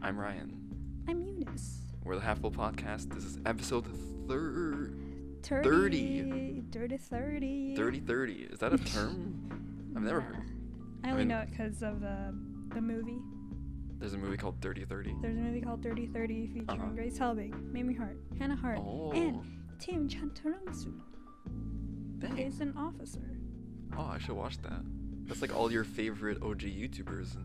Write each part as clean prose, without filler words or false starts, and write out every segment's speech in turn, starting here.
I'm Ryan. I'm Eunice. We're the Half Full Podcast. This is episode 30. 30. Dirty 30. 30. Is that a term? I've never heard. I only know it because of the movie. There's a movie called Dirty 30. There's a movie called Dirty 30 featuring Grace Helbig, Mamie Hart, Hannah Hart, and Tim Chantarangsu. Dang. He's an officer. Oh, I should watch that. That's like all your favorite OG YouTubers.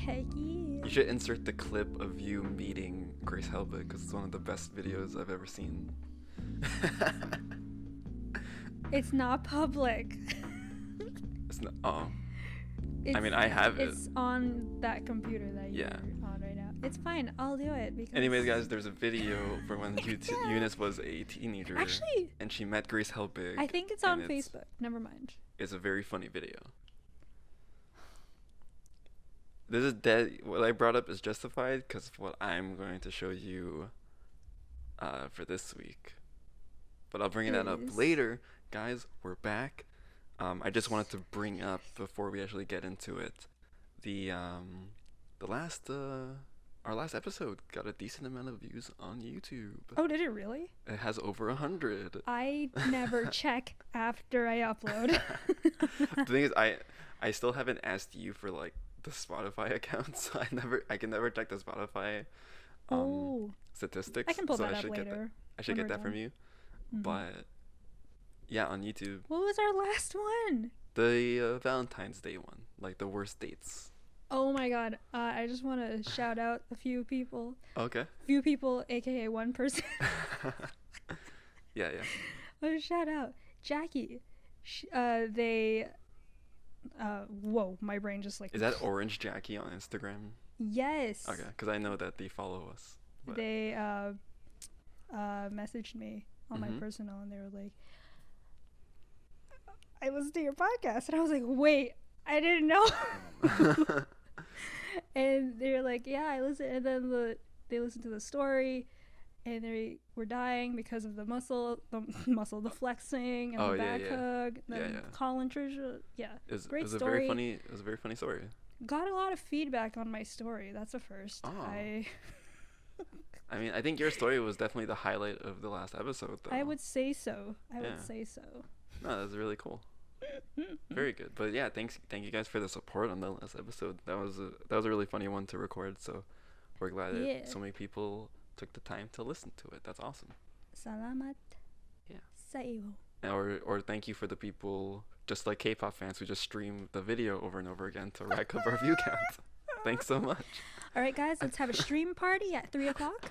Heck yeah. You should insert the clip of you meeting Grace Helbig because it's one of the best videos I've ever seen. It's not public. It's not. Oh. I mean, I have it. It's on that computer that you're on right now. It's fine. I'll do it. Because anyways, guys, there's a video from when Eunice was a teenager. Actually, and she met Grace Helbig. I think it's on Facebook. Never mind. It's a very funny video. This is dead. What I brought up is justified because of what I'm going to show you for this week. But I'll bring that up later. Guys, we're back. I just wanted to bring up before we actually get into it, our last episode got a decent amount of views on YouTube. Oh, did it really? It has over 100. I never check after I upload. The thing is, I still haven't asked you for like the Spotify account, so I can never check the Spotify statistics. I can pull so that up later. I should get that from you. Mm-hmm. But yeah, on YouTube. What was our last one? The Valentine's Day one, like the worst dates. Oh my god, I just want to shout out a few people. Okay. Few people, aka one person. Yeah. Oh, shout out Jackie. Whoa, my brain just like. Is that Orange Jackie on Instagram? Yes. Okay, because I know that they follow us. But. They messaged me on my personal, and they were like, I listened to your podcast, and I was like, wait, I didn't know. And they're like, yeah, I listened, and then they listened to the story, and they were dying because of the flexing, and the back hug, then Colin Trisha, great story. It was a very funny story. Got a lot of feedback on my story. That's a first. Oh. I mean, I think your story was definitely the highlight of the last episode, though. I would say so. would say so. No, that's really cool. Very good. But yeah, thank you guys for the support on the last episode. That was a really funny one to record. So we're glad that so many people took the time to listen to it. That's awesome. Salamat. Yeah. Sa iyo. Or thank you for the people, just like K-pop fans, who just stream the video over and over again to rack up our view count. Thanks so much. All right, guys, let's have a stream party at 3 o'clock.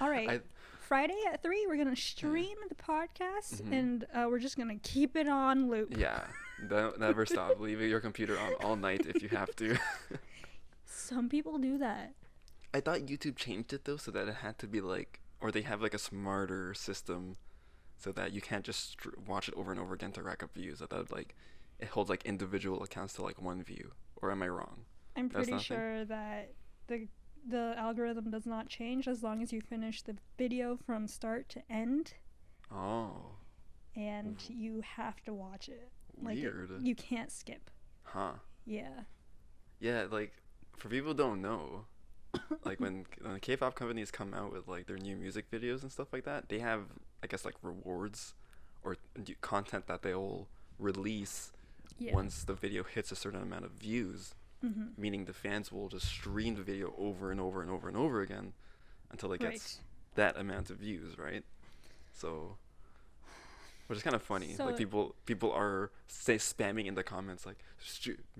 All right. Friday at 3, we're going to stream the podcast, and we're just going to keep it on loop. Yeah. Don't never stop. Leave your computer on all night if you have to. Some people do that. I thought YouTube changed it, though, so that it had to be like, or they have like a smarter system so that you can't just watch it over and over again to rack up views. I thought like it holds like individual accounts to like one view. Or am I wrong? I'm pretty sure that the algorithm does not change as long as you finish the video from start to end. Oh. And you have to watch it. Weird. Like you can't skip. Huh. Yeah. Yeah, like for people who don't know, like when K-pop companies come out with like their new music videos and stuff like that, they have, I guess, like rewards or content that they'll release once the video hits a certain amount of views. Meaning the fans will just stream the video over and over and over and over again until it gets that amount of views, right? So, which is kind of funny. So, like people are spamming in the comments like,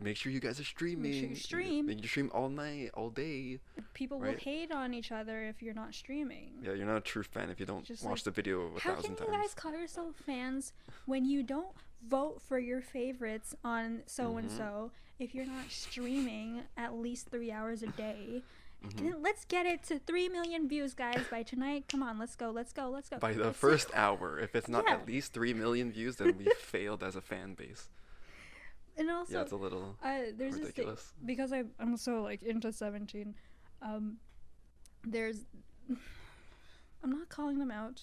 make sure you guys are streaming. Make sure you stream. Make you stream all night, all day. People will hate on each other if you're not streaming. Yeah, you're not a true fan if you don't watch the video 1,000 times. How can you guys call yourself fans when you don't vote for your favorites on so-and-so if you're not streaming at least 3 hours a day? Let's get it to 3 million views, guys, by tonight. Come on, let's go. By the first hour. If it's not at least 3 million views, then we failed as a fan base. And also, it's a little there's ridiculous. This thing, because I'm so like into 17. There's, I'm not calling them out.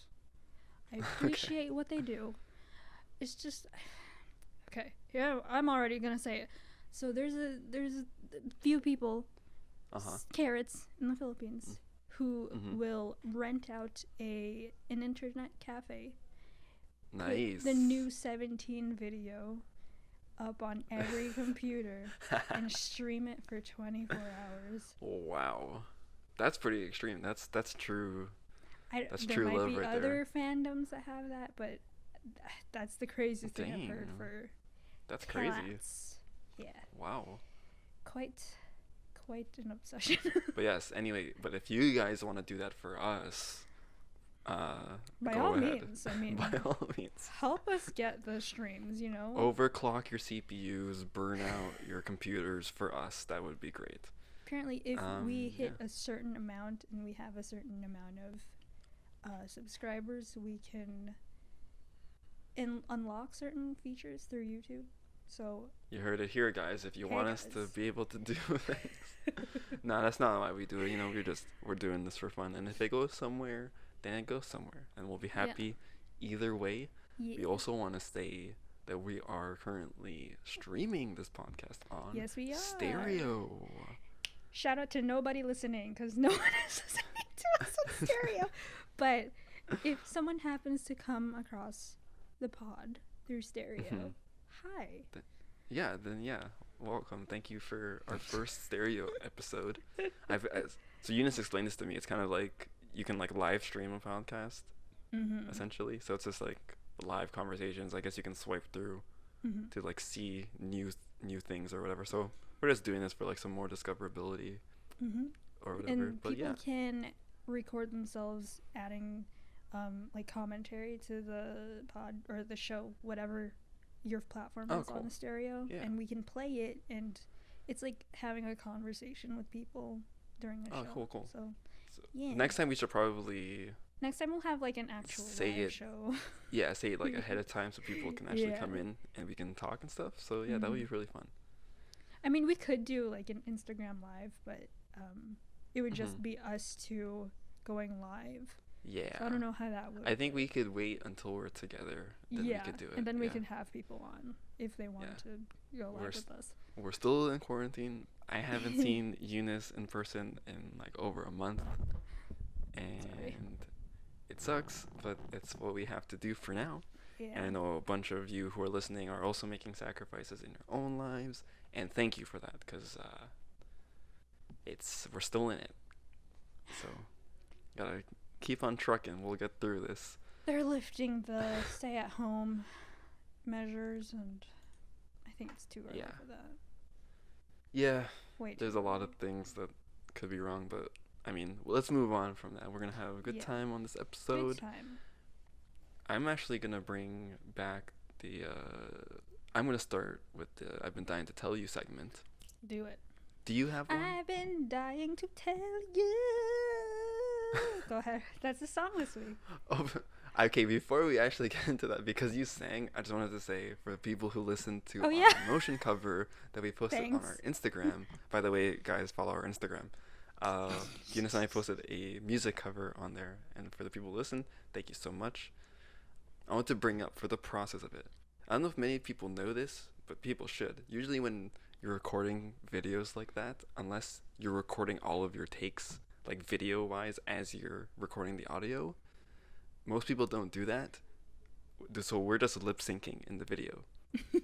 I appreciate what they do. It's just, okay. Yeah, I'm already gonna say it. So there's a few people carrots in the Philippines who Mm-hmm. will rent out an internet cafe. Nice. Put the new 17 video up on every computer and stream it for 24 hours. Wow, that's pretty extreme. That's true. That's There true might love be right other there. fandoms that have that, but that's the craziest thing I've heard Dang. for That's crazy. cats. Yeah, Wow. quite an obsession. But yes, anyway, but if you guys want to do that for us, By go all ahead. means, I mean, By all means. help us get the streams, you know? Overclock your CPUs, burn out your computers for us. That would be great. Apparently, if we hit yeah. a certain amount and we have a certain amount of subscribers, we can unlock certain features through YouTube. So You heard it here, guys. If you Hey, want us to guys. be able to do things. No, that's not why we do it. You know, we're doing this for fun. And if it goes somewhere, then it goes somewhere. And we'll be happy either way. yeah. We also want to say that we are currently streaming this podcast on Yes, we are. stereo. Shout out to nobody listening, because no one is listening to us on stereo. But if someone happens to come across the pod through stereo, Mhm. hi. Yeah, then yeah. Welcome. Thank you for our first stereo episode. So Eunice explained this to me. It's kind of like you can like live stream a podcast Mm-hmm. essentially. So it's just like live conversations. I guess you can swipe through Mm-hmm. to like see new things or whatever. So we're just doing this for like some more discoverability Mm-hmm. or whatever. And But people yeah. can record themselves adding like commentary to the pod or the show, whatever your platform Oh, is on cool. the stereo, Yeah. and we can play it, and it's like having a conversation with people during the Oh, show. cool. So So yeah. next time we should probably next time we'll have like an actual Say live it. show. say it like ahead of time so people can actually come Yeah. in and we can talk and stuff. So yeah, that would be really fun. I mean, we could do like an Instagram live, but it would just Mhm. be us two going live. Yeah. So I don't know how that would. I think we work. could wait until we're together. Then yeah, we could do it. and then we yeah. can have people on if they want Yeah. to go We're live with us. We're still in quarantine. I haven't seen Eunice in person in like over a month. And it sucks, but it's what we have to do for now. Yeah. And I know a bunch of you who are listening are also making sacrifices in your own lives. And thank you for that, because we're still in it. So, gotta keep on trucking. We'll get through this. They're lifting the stay-at-home measures, and I think it's too early Yeah. for that. Yeah, Wait. there's a lot of things that could be wrong, but I mean, let's move on from that. We're gonna have a good Yeah. time on this Good episode. time. I'm actually gonna bring back the. I'm gonna start with the "I've been dying to tell you" segment. Do it. Do you have one? I've been dying to tell you. Go ahead. That's the song this week. Oh, okay. Before we actually get into that, because you sang, I just wanted to say for the people who listen to Oh, our yeah. motion cover that we posted on our Thanks. Instagram. By the way, guys, follow our Instagram. Eunice and I posted a music cover on there, and for the people who listen, thank you so much. I want to bring up for the process of it. I don't know if many people know this, but people should. Usually when you're recording videos like that, unless you're recording all of your takes, like video-wise, as you're recording the audio, most people don't do that. So we're just lip-syncing in the video.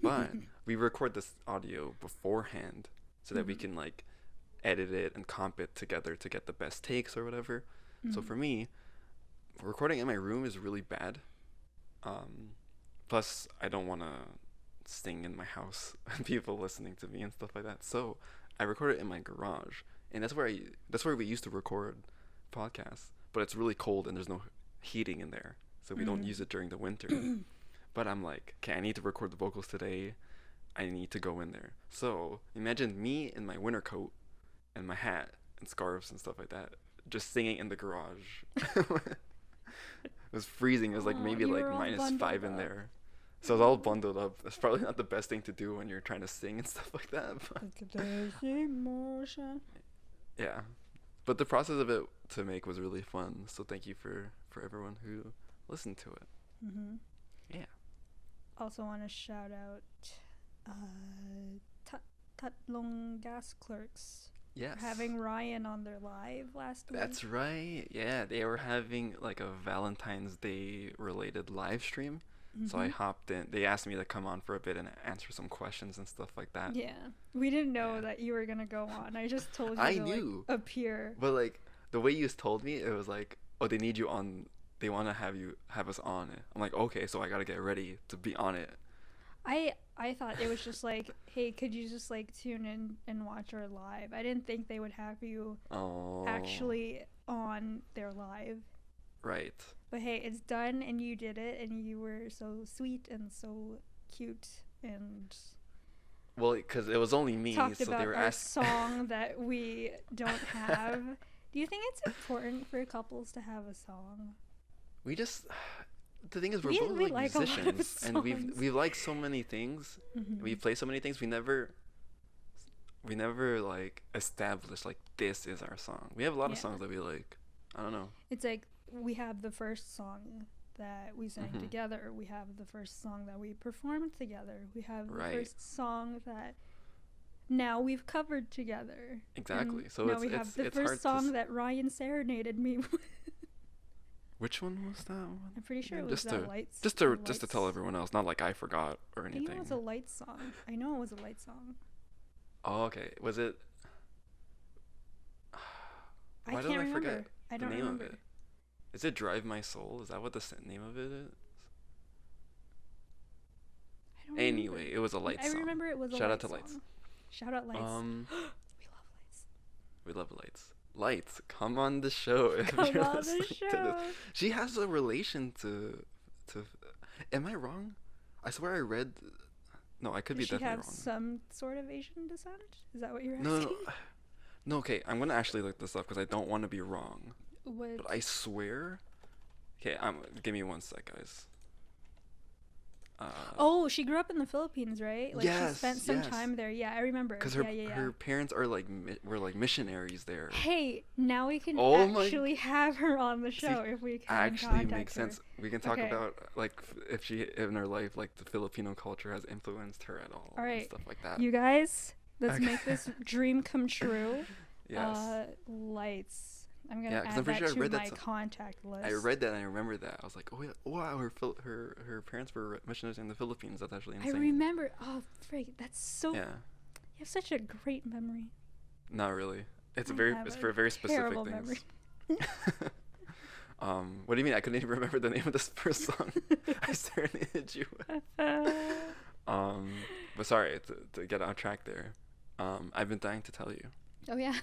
But we record this audio beforehand so that we Mhm. can like edit it and comp it together to get the best takes or whatever. So Mhm. for me, recording in my room is really bad. Plus, I don't want to sing in my house and people listening to me and stuff like that. So I record it in my garage, and that's where we used to record podcasts. But it's really cold and there's no heating in there, so we don't use it during the winter. But I'm like, okay, I need to record the vocals today. I need to go in there. So imagine me in my winter coat and my hat and scarves and stuff like that, just singing in the garage. It was freezing. It was like Aw, maybe you like were all -5 bundled in up. there. So I was all bundled up. That's probably not the best thing to do when you're trying to sing and stuff like that. But Look at this emotion. yeah. But the process of it to make was really fun. So thank you for everyone who listened to it. Mhm. Yeah. Also want to shout out Tatlong Gas Clerks Yes. having Ryan on their live last week. That's right. Yeah, they were having like a Valentine's Day related live stream. So I Hmm. hopped in. They asked me to come on for a bit and answer some questions and stuff like that. Yeah, we didn't know Yeah. that you were gonna go on. I just told you I to knew. like appear. But like the way you told me, it was like, oh, they need you on. They want to have us on it. I'm like, okay, so I gotta get ready to be on it. I thought it was just like, hey, could you just like tune in and watch our live? I didn't think they would have you Oh. actually on their live. Right. But hey, it's done and you did it and you were so sweet and so cute and Well, because it was only me, talked so they about were our asking. song that we don't have. Do you think it's important for couples to have a song? We just. The thing is, we're We- both we like like a lot of musicians, and songs. we've liked so many things. Mhm. We play so many things. We never like established like this is our song. We have a lot of Yeah. songs that we like. I don't know. It's like we have the first song that we sang Mhm. together. We have the first song that we performed together. We have the Right. first song that now we've covered together. Exactly. And So now it's we have it's the it's hard first to. song that Ryan serenaded me with. Which one was that one? I'm pretty sure Yeah, it was just that to lights. just to tell Lights. everyone else, not like I forgot or I think anything. it was a light song. I know it was a light song. Oh, okay. Was it? I Why can't don't I remember. forget I the don't name remember. of it? Is it "Drive My Soul"? Is that what the name of it is? I don't Anyway, remember. it was a light I song. remember it was a Shout light out to song. Lights. Shout out lights. Um, We love lights. we love Lights. Lights, come on the show. If Come you're on the listening to this. show. She has a relation to. Am I wrong? I swear I read. No, I could be Does she definitely have wrong. some sort of Asian descent? Is that what you're No, asking? no, no. Okay, I'm gonna actually look this up because I don't want to be wrong. What? But I swear. Okay, give me one sec, guys. Oh, she grew up in the Philippines, right? Like she Yes, spent some yes. time there. Yeah, I remember. Because Yeah. her parents are like were like missionaries there. Hey, now we can Oh my- actually have her on the See, show if we can Actually contact makes her. sense. We can talk Okay. about like if she in her life like the Filipino culture has influenced her at all. All And right, stuff like that. you guys, let's Okay. make this dream come true. Yes. Lights. I'm gonna Yeah, 'cause add I'm pretty that sure I to read that my so- contact list. I read that and I remember that. I was like, oh yeah, wow, her parents were missionaries in the Philippines. That's actually I insane. remember. Oh, frig, that's so. Yeah. You have such a great memory. Not really. It's I have it's a for very specific terrible things. memory. What do you mean? I couldn't even remember the name of this first song. I serenaded you. But sorry to get on track there. I've been dying to tell you. Oh yeah.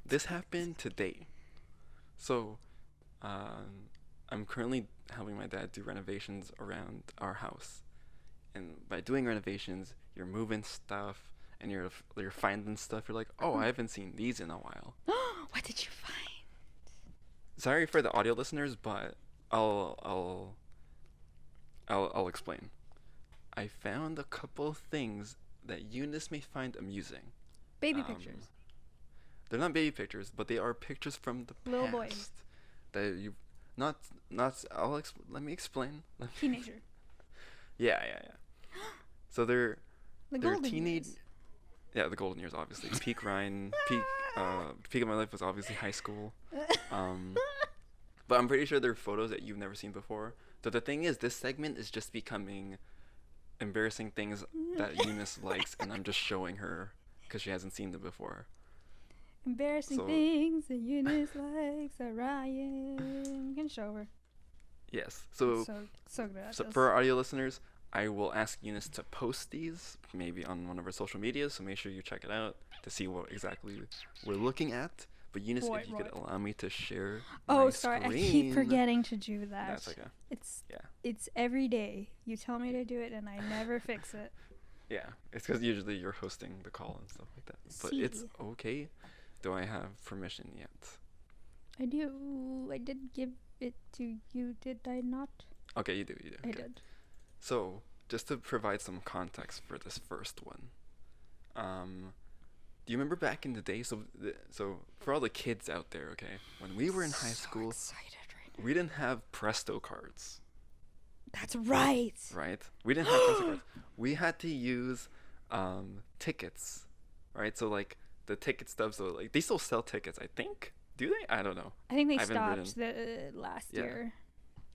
This happened today. So, I'm currently helping my dad do renovations around our house, and by doing renovations, you're moving stuff and you're finding stuff. You're like, oh, I haven't seen these in a while. What did you find? Sorry for the audio listeners, but I'll explain. I found a couple things that Eunice may find amusing. Baby Um, pictures. They're not baby pictures, but they are pictures from the Little past. boy. That you not let me explain. Teenager. Yeah. So they're The they're golden teenage. years. Yeah, the golden years, obviously. Peak Ryan, peak of my life was obviously high school. But I'm pretty sure they're photos that you've never seen before. So the thing is, this segment is just becoming embarrassing things that Eunice likes, and I'm just showing her because she hasn't seen them before. Embarrassing So- things that Eunice likes that Ryan can show her. Yes. So So good at So this. for our audio listeners, I will ask Eunice to post these maybe on one of our social medias, so make sure you check it out to see what exactly we're looking at. But Eunice, Right, if you could right. allow me to share Oh, my sorry, I screen. keep forgetting to do that. That's okay. It's Yeah. it's every day. You tell me to do it, and I never fix it. Yeah, it's because usually you're hosting the call and stuff like that. But it's See. okay. Do I have permission yet? I do. I did give it to you, did I not? Okay, you do. I Okay. did. So, just to provide some context for this first one, do you remember back in the day? So for all the kids out there, okay, when we were in high school, Excited right now. we didn't have Presto cards, That's right. right? We didn't have Presto cards. We had to use tickets, right? So like the ticket stubs. So like they still sell tickets, I think. Do they? I don't know. I think they I haven't stopped the last year.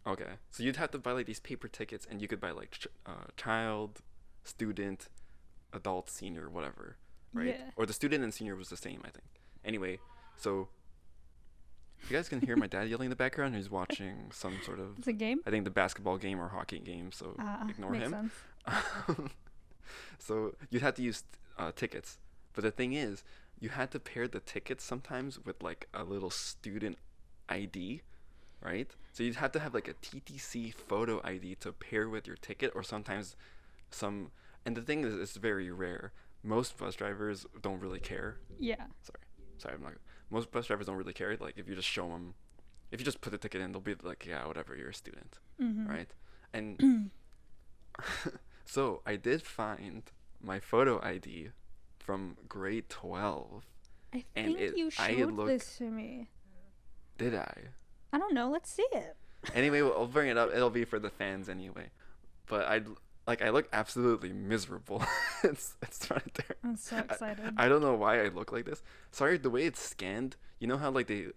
Okay, so you'd have to buy like these paper tickets, and you could buy like child, student, adult, senior, whatever, right? Yeah. Or the student and senior was the same, I think. Anyway, so you guys can hear my dad yelling in the background. He's watching some sort of, It's a game. I think, the basketball game or hockey game. So ignore makes him. Sense. So you'd have to use tickets, but the thing is, you had to pair the tickets sometimes with like a little student ID, right? So you'd have to have like a TTC photo ID to pair with your ticket, or sometimes some. And the thing is, it's very rare. Most bus drivers don't really care. Yeah. Sorry, I'm not. Most bus drivers don't really care. Like if you just show them, if you just put the ticket in, they'll be like, yeah, whatever, you're a student, right? And so I did find my photo ID from grade 12. I think you showed this to me. Did I? I don't know. Let's see it. Anyway, I'll bring it up. It'll be for the fans anyway. But I look absolutely miserable. it's right there. I'm so excited. I don't know why I look like this. Sorry, the way it's scanned. You know how like the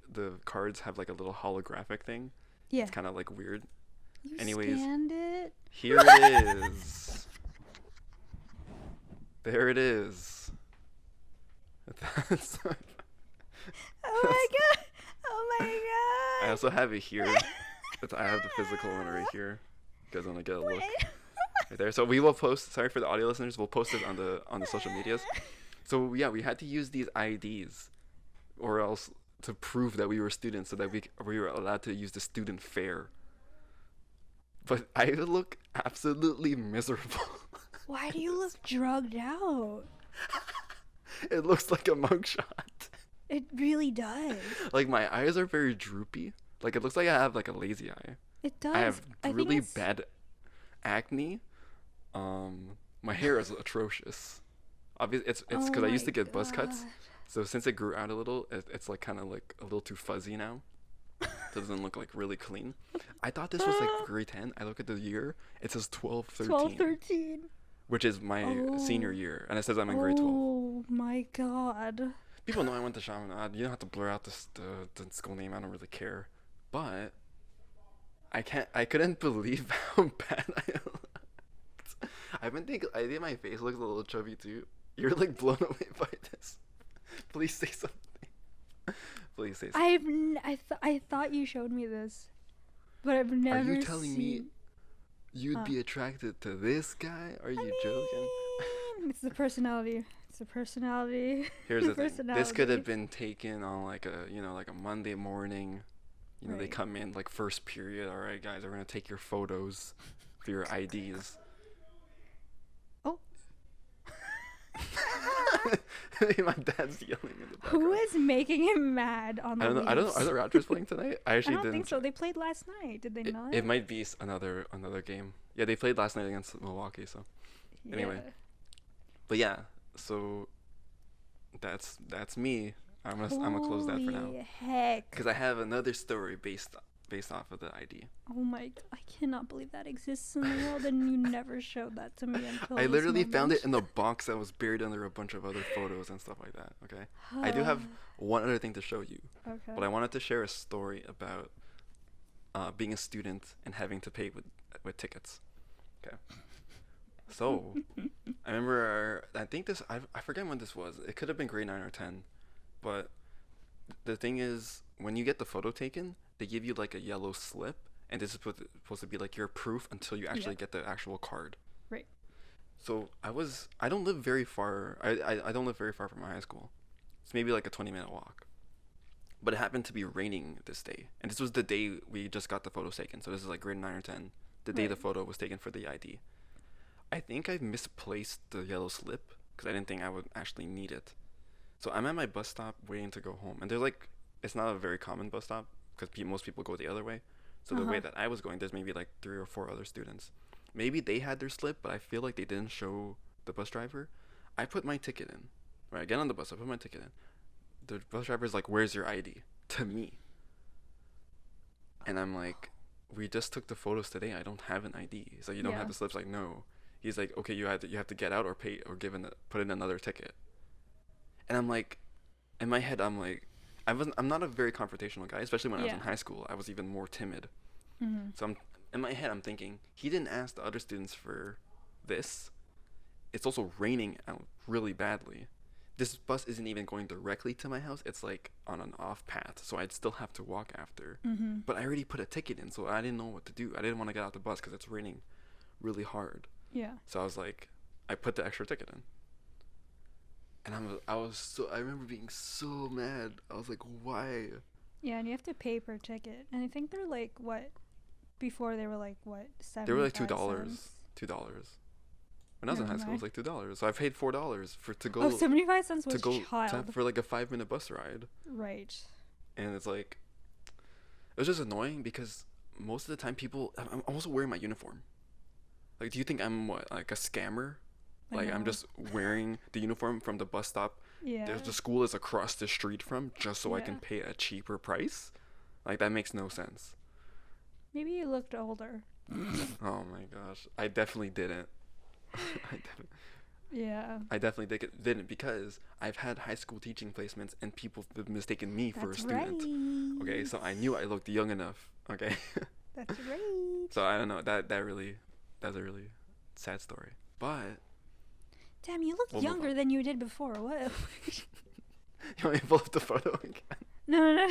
cards have like a little holographic thing? Yeah. It's kind of like weird. You Anyways, scanned it? Here it is. There it is. That's Oh my god! Oh my god! I also have it here. I have the physical one right here. You guys want to get a look? Right there. So we will post. Sorry for the audio listeners. We'll post it on the social medias. So yeah, we had to use these IDs, or else to prove that we were students, so that we were allowed to use the student fare. But I look absolutely miserable. Why do you look drugged out? It looks like a mugshot. It really does. Like my eyes are very droopy. Like it looks like I have like a lazy eye. It does. I have really bad acne. My hair is atrocious. Obviously, it's because I used to get buzz cuts. So since it grew out a little, it's like kind of like a little too fuzzy now. It doesn't look like really clean. I thought this was like grade 10. I look at the year. It says 12, 13. 12, 13. Which is my senior year. And it says I'm in grade 12. Oh my god. People know I went to Chaminade. You don't have to blur out the school name. I don't really care. But I couldn't believe how bad I looked. I think my face looks a little chubby too. You're like blown away by this. Please say something. Please say something. I thought you showed me this, but I've never. Are you telling me you'd be attracted to this guy? Are you joking? It's the personality. It's the personality. Here's the thing. This could have been taken on like a Monday morning. You know, they come in like first period. All right, guys, we're gonna take your photos for your IDs. Oh. My dad's yelling in the background. Who is making him mad on the I don't know. Are the Raptors playing tonight? I actually don't think so. They played last night. Did they not? It might be another game. Yeah, they played last night against Milwaukee. So anyway, but yeah, so that's me. I'm gonna close that for now. Heck. Because I have another story based off of the ID. Oh my! I cannot believe that exists in the world, and you never showed that to me until. I literally found it in a box that was buried under a bunch of other photos and stuff like that. Okay. I do have one other thing to show you. Okay. But I wanted to share a story about being a student and having to pay with tickets. Okay. So I remember I forget when this was. It could have been grade 9 or 10. But the thing is, when you get the photo taken, they give you like a yellow slip, and this is supposed to be like your proof until you actually get the actual card. Right. So I don't live very far. I don't live very far from my high school. It's maybe like a 20-minute walk. But it happened to be raining this day, and this was the day we just got the photos taken. So this is like grade 9 or 10, the day the photo was taken for the ID. I think I misplaced the yellow slip because I didn't think I would actually need it. So I'm at my bus stop waiting to go home, and there's like, it's not a very common bus stop because most people go the other way. So the way that I was going, there's maybe like 3 or 4 other students. Maybe they had their slip, but I feel like they didn't show the bus driver. I put my ticket in. Right, I get on the bus, I put my ticket in. The bus driver's like, "Where's your ID?" to me. And I'm like, "We just took the photos today. I don't have an ID." He's like, "You don't have the slips?" Like, "No." He's like, "Okay, you have to get out or pay or put in another ticket." And I'm like, in my head, I'm like, I'm not a very confrontational guy, especially when I was Yeah. in high school. I was even more timid. Mm-hmm. So in my head, I'm thinking, he didn't ask the other students for this. It's also raining out really badly. This bus isn't even going directly to my house. It's like on an off path, so I'd still have to walk after. Mm-hmm. But I already put a ticket in, so I didn't know what to do. I didn't want to get out the bus because it's raining really hard. Yeah. So I was like, I put the extra ticket in. And I remember being so mad. I was like, why? Yeah, and you have to pay per ticket. And I think they're like, what? Before they were like, what? They were like $75. $2. When I was in high school, it was like $2. So I paid $4 to go Oh, 75 cents was to go child. for like a 5-minute bus ride. Right. And it's like, it was just annoying because most of the time I'm also wearing my uniform. Like, do you think I'm what, like a scammer? I Like, I'm know. just wearing the uniform from the bus stop Yeah. the school is across the street from, just so I can Yeah. pay a cheaper price? Like, that makes no sense. Maybe you looked older. Oh my gosh. I definitely didn't. Yeah. I definitely didn't because I've had high school teaching placements and people have mistaken me for a That's student. right. Okay, so I knew I looked young enough. Okay. That's right. So I don't know. That's a really sad story. But Damn, you look We'll move younger on. than you did before. What? you want me to pull up the photo again? No.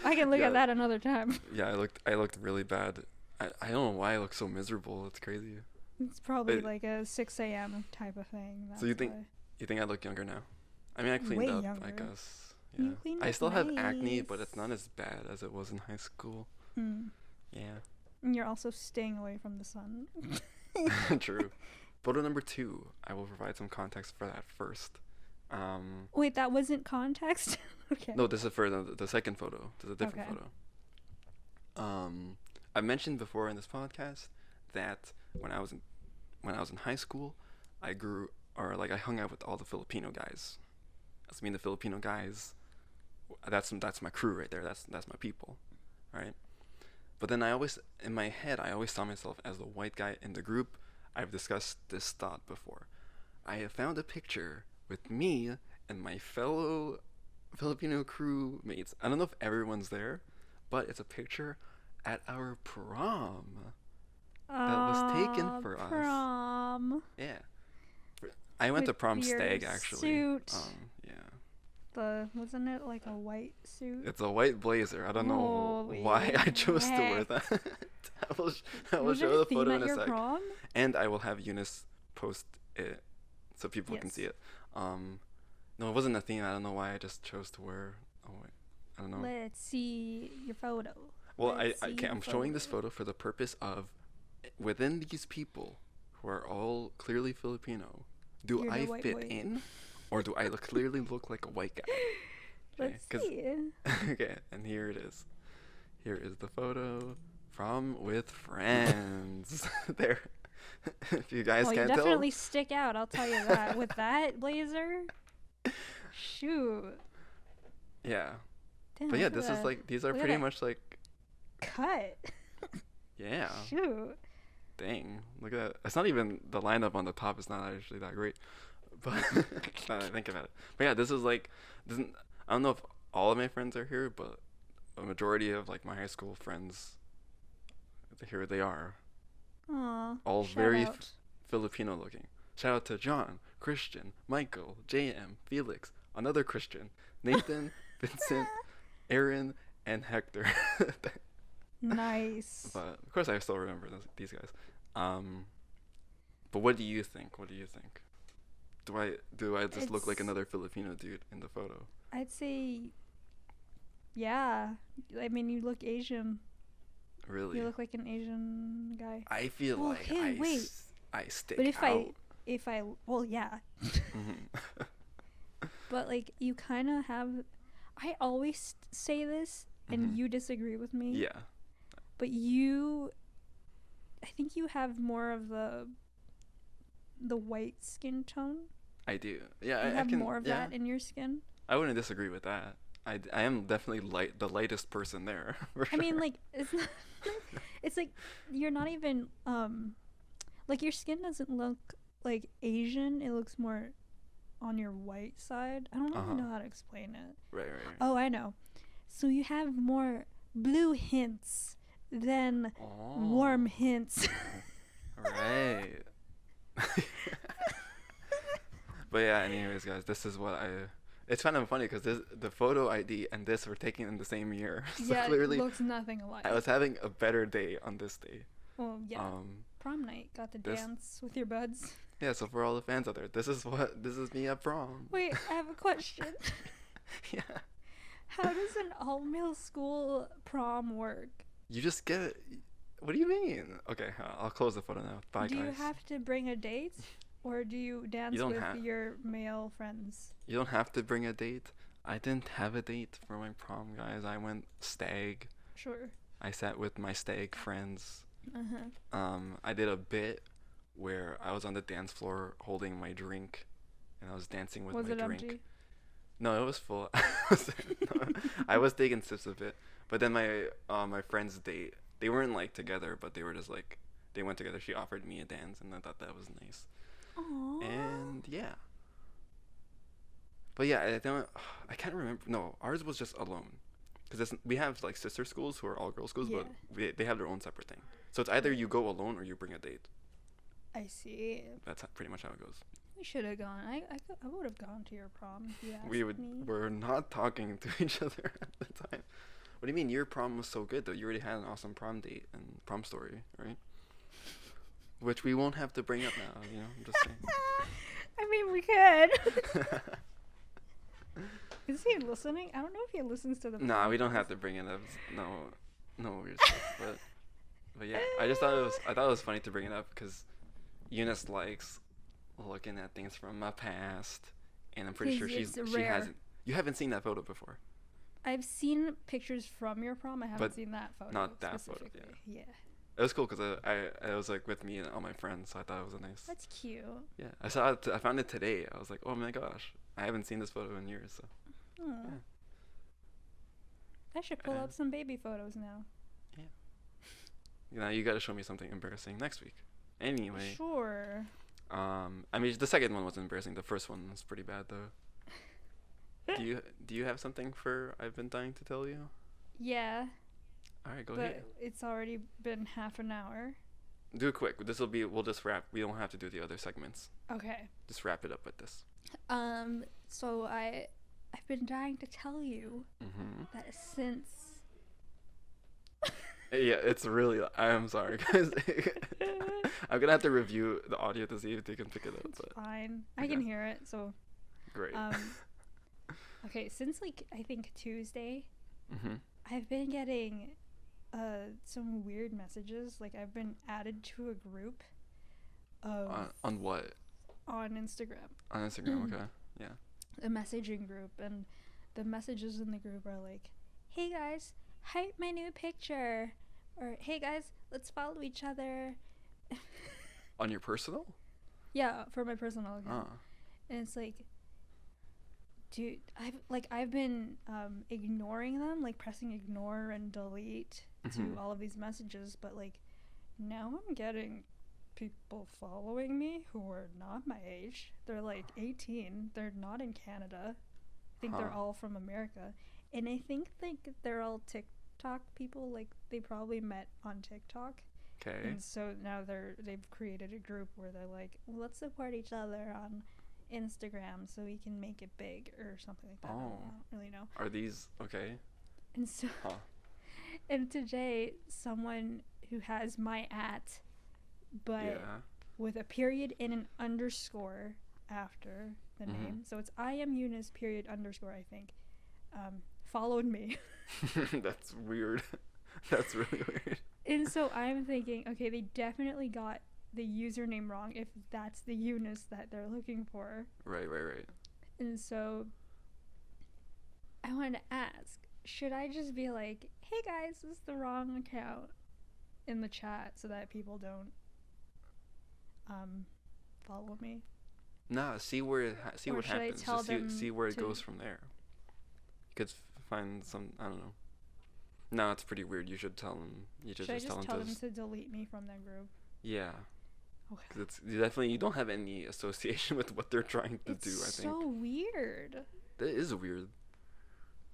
I can look Yeah. at that another time. Yeah, I looked really bad. I don't know why I look so miserable. It's crazy. It's probably But- like a 6 a.m. type of thing. So you think- why. You think I look younger now? I mean, I cleaned Way up, I younger. guess. You Yeah. cleaned I up still have acne, but nice. it's not as bad as it was in high school. Mm. Yeah. And you're also staying away from the sun. True. Photo number 2. I will provide some context for that first. Wait, that wasn't context? Okay. No, this is for the second photo. This is a different Okay. photo. I mentioned before in this podcast that when I was in high school, I hung out with all the Filipino guys. That's me and the Filipino guys. That's my crew right there. That's my people, right? But then in my head, I always saw myself as the white guy in the group. I've discussed this thought before. I have found a picture with me and my fellow Filipino crew mates. I don't know if everyone's there, but it's a picture at our prom. That was taken for us. Prom. Yeah. I went to With prom your stag actually. suit. Yeah. Wasn't it like a white suit? It's a white blazer. I don't know Holy why I chose to wear heck. that. I will Was there show a the theme photo at in a your sec. prom? And I will have Eunice post it so people can Yes. see it. No, it wasn't a theme. I don't know why I just chose to wear. Oh wait, I don't know. Let's see your photo. Well, Let's see okay, your I'm showing this photo for the purpose of, within these people, who are all clearly Filipino, do You're the I white fit boy. in, or do I clearly look like a white guy? Okay, Let's 'cause- see. okay, and here it is. Here is the photo from with friends. There. If you guys Oh, you can't definitely stick out, I'll tell you that. With that blazer? Shoot. tell. Yeah. Damn, But yeah, look at this is that like, these are look at pretty that. much like, cut. yeah. Shoot. Dang. Look at that. It's not even, the lineup on the top is not actually that great. But now that I think about it. But yeah, this is like, I don't know if all of my friends are here, but a majority of like my high school friends, here they are. Aw. All shout very out. Filipino looking. Shout out to John, Christian, Michael, JM, Felix, another Christian, Nathan, Vincent, Aaron, and Hector. Nice. But of course I still remember these guys. But what do you think? What do you think? Do I just look like It's- another Filipino dude in the photo? I'd say, yeah. I mean, you look Asian. Really? You look like an Asian guy. I feel Well, like okay, wait. I stick But out. well, yeah. Mhm. But like, you kind of have. I always say this, and Mhm. you disagree with me. Yeah. But I think you have more of the white skin tone. I do. Yeah, You I have can. more of Yeah, that in your skin. I wouldn't disagree with that. I am definitely the lightest person there. For I mean, sure. like, it's not, it's like you're not even like your skin doesn't look like Asian. It looks more on your white side. I don't really know how to explain it. Right. Oh, I know. So you have more blue hints than warm hints. Right. But yeah, anyways, guys, this is what it's kind of funny because the photo ID and this were taken in the same year. So yeah, clearly, it looks nothing alike. I was having a better day on this day. Well, yeah. Prom night, got to dance with your buds. Yeah, so for all the fans out there, this is me at prom. Wait, I have a question. Yeah. How does an all-male school prom work? You just get. What do you mean? Okay, I'll close the photo now. Bye, guys. Do you have to bring a date, or do you dance with your male friends? You don't have to bring a date. I didn't have a date for my prom, guys. I went stag. Sure. I sat with my stag friends. Uh-huh. I did a bit where I was on the dance floor holding my drink, and I was dancing with my drink. Was it empty? No, it was full. I was taking sips of it. But then my friend's date, they weren't like together, but they were just like, they went together. She offered me a dance, and I thought that was nice. Aww. And yeah. But yeah, I can't remember. No, ours was just alone. Because we have like sister schools who are all girl schools, but they have their own separate thing. So it's either you go alone or you bring a date. I see. That's pretty much how it goes. We should have gone. I would have gone to your prom if you asked me. We're not talking to each other at the time. What do you mean? Your prom was so good though. You already had an awesome prom date and prom story, right? Which we won't have to bring up now. You know, I'm just saying. I mean, we could. Is he listening? I don't know if he listens to the. Nah, we don't have to bring it up. No weird stuff. But yeah, I thought it was funny to bring it up because Eunice likes looking at things from my past, and I'm pretty sure she hasn't. You haven't seen that photo before. I've seen pictures from your prom. I haven't seen that photo. Not that photo. Yeah. It was cool because I was like with me and all my friends, so I thought it was nice. That's cute. Yeah, I found it today. I was like, oh my gosh, I haven't seen this photo in years. So. Yeah. I should pull up some baby photos now. Yeah. Now you got to show me something embarrassing next week. Anyway. Sure. I mean, the second one was embarrassing. The first one was pretty bad though. Do you have something for I've been dying to tell you? Yeah. All right, go ahead. But it's already been half an hour. Do it quick. We'll just wrap. We don't have to do the other segments. Okay. Just wrap it up with this. So I've been dying to tell you that since. Yeah, it's really. I'm sorry, guys. I'm gonna have to review the audio to see if they can pick it up. It's fine. I can hear it. So. Great. Okay, since like I think Tuesday, I've been getting some weird messages. Like I've been added to a group of on what? On Instagram. On Instagram, okay. Yeah. A messaging group, and the messages in the group are like, "Hey guys, hype my new picture," or "Hey guys, let's follow each other." On your personal? Yeah, for my personal account. And it's like, dude, I've been ignoring them, like pressing ignore and delete to all of these messages, but like now I'm getting people following me who are not my age. They're like 18. They're not in Canada. I think they're all from America, and I think they're all TikTok people. Like they probably met on TikTok. Okay. And so now they've created a group where they're like, well, let's support each other on Instagram so we can make it big or something like that. I don't really know. Are these okay? And so, and today, someone who has my @ but with a period and an underscore after the name, so it's I am Eunice _ I think, followed me. That's weird. That's really weird. And so I'm thinking, okay, they definitely got the username wrong if that's the Eunice that they're looking for. Right. And so I wanted to ask, should I just be like, hey guys, this is the wrong account in the chat so that people don't follow me? Nah, see what happens. Just see where it goes from there. You could find some, I don't know. No, it's pretty weird. You should tell them. Should I just tell them to delete me from their group? Yeah. Okay. Because you don't have any association with what they're trying to do. I think so weird. that is weird.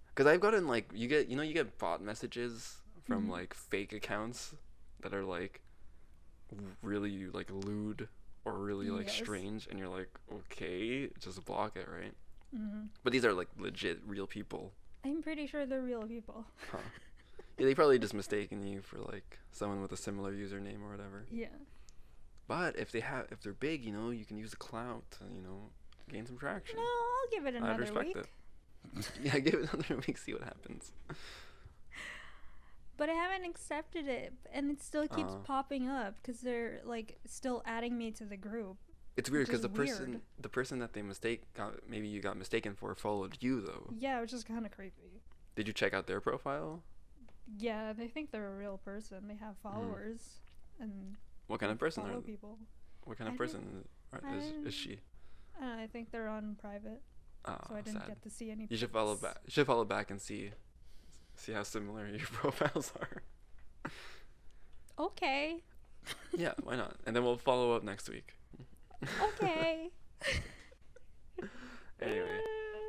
Because I've gotten like you get bot messages from like fake accounts that are like really like lewd or really like strange, and you're like, okay, just block it, right? But these are like legit real people. I'm pretty sure they're real people. Huh. Yeah, they probably just mistaken you for like someone with a similar username or whatever. Yeah. But if they're big, you can use the clout to, gain some traction. No, I'll give it I'd another respect week. it. Yeah, give it another week, see what happens. But I haven't accepted it, and it still keeps popping up because they're like still adding me to the group. It's weird because the person that maybe you got mistaken for followed you though. Yeah, which is kind of creepy. Did you check out their profile? Yeah, they think they're a real person. They have followers and what kind of person follow people. What kind of person is she? I think they're on private, so I didn't get to see any. You should follow back. You should follow back and see how similar your profiles are. Okay. Yeah, why not? And then we'll follow up next week. Okay. Anyway,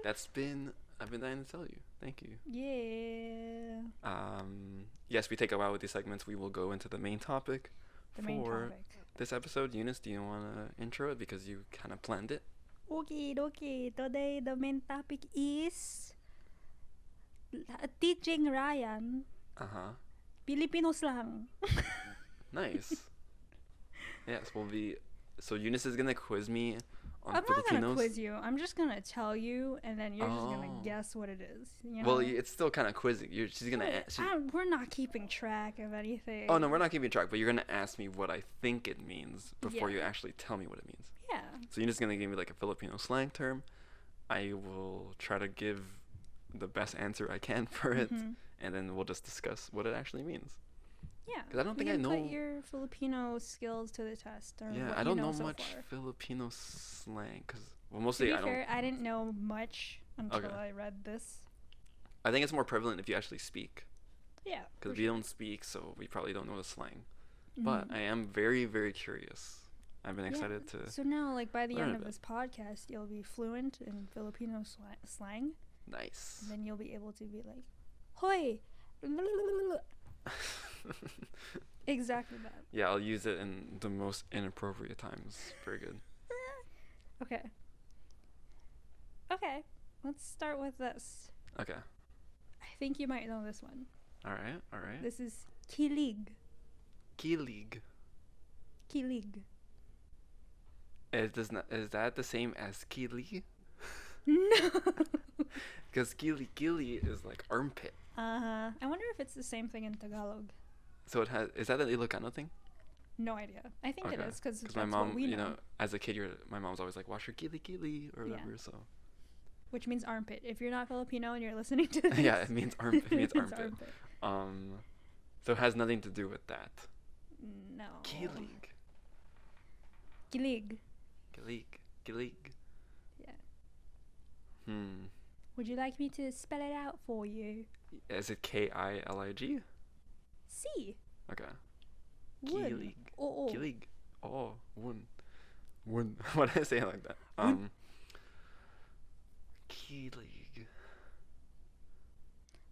I've been dying to tell you. Thank you. Yeah. Yes, we take a while with these segments. We will go into the main topic. For this episode. Eunice, do you want to intro it because you kind of planned it? Okay. Today the main topic is teaching Ryan. Filipino slang. Nice. Yes, so Eunice is gonna quiz me on I'm Filipinos. not gonna quiz you. I'm just gonna tell you, and then you're just gonna guess what it is. You know? Well, it's still kind of quizzing. She's gonna. We're not keeping track of anything. Oh no, we're not keeping track. But you're gonna ask me what I think it means before you actually tell me what it means. Yeah. So you're just gonna give me like a Filipino slang term. I will try to give the best answer I can for it, and then we'll just discuss what it actually means. Yeah. Because I don't think I know. Put your Filipino skills to the test. I don't know so much far. Filipino slang because mostly to be fair, I didn't know much until I read this. I think it's more prevalent if you actually speak. Yeah. Because we don't speak, so we probably don't know the slang. But I am very, very curious. I've been excited to. So now, like by the end of this podcast, you'll be fluent in Filipino slang. Nice. And then you'll be able to be like, "Hoy." Exactly that. Yeah, I'll use it in the most inappropriate times. Very good. Okay, let's start with this. Okay. I think you might know this one. All right. This is kilig. Kilig. Is that the same as kili? No. Because kili is like armpit. I wonder if it's the same thing in Tagalog. So is that an Ilocano thing? No idea. I think it is because my mom, as a kid, my mom's always like, wash your kili or whatever. So. Which means armpit. If you're not Filipino and you're listening to this. Yeah, it means armpit. It means armpit. So it has nothing to do with that. No. Kilig. Kilig. Yeah. Would you like me to spell it out for you? Is it Kilig? C. Okay. Kilig. Kilig. Oh, one. Why did I say it like that? Kilig.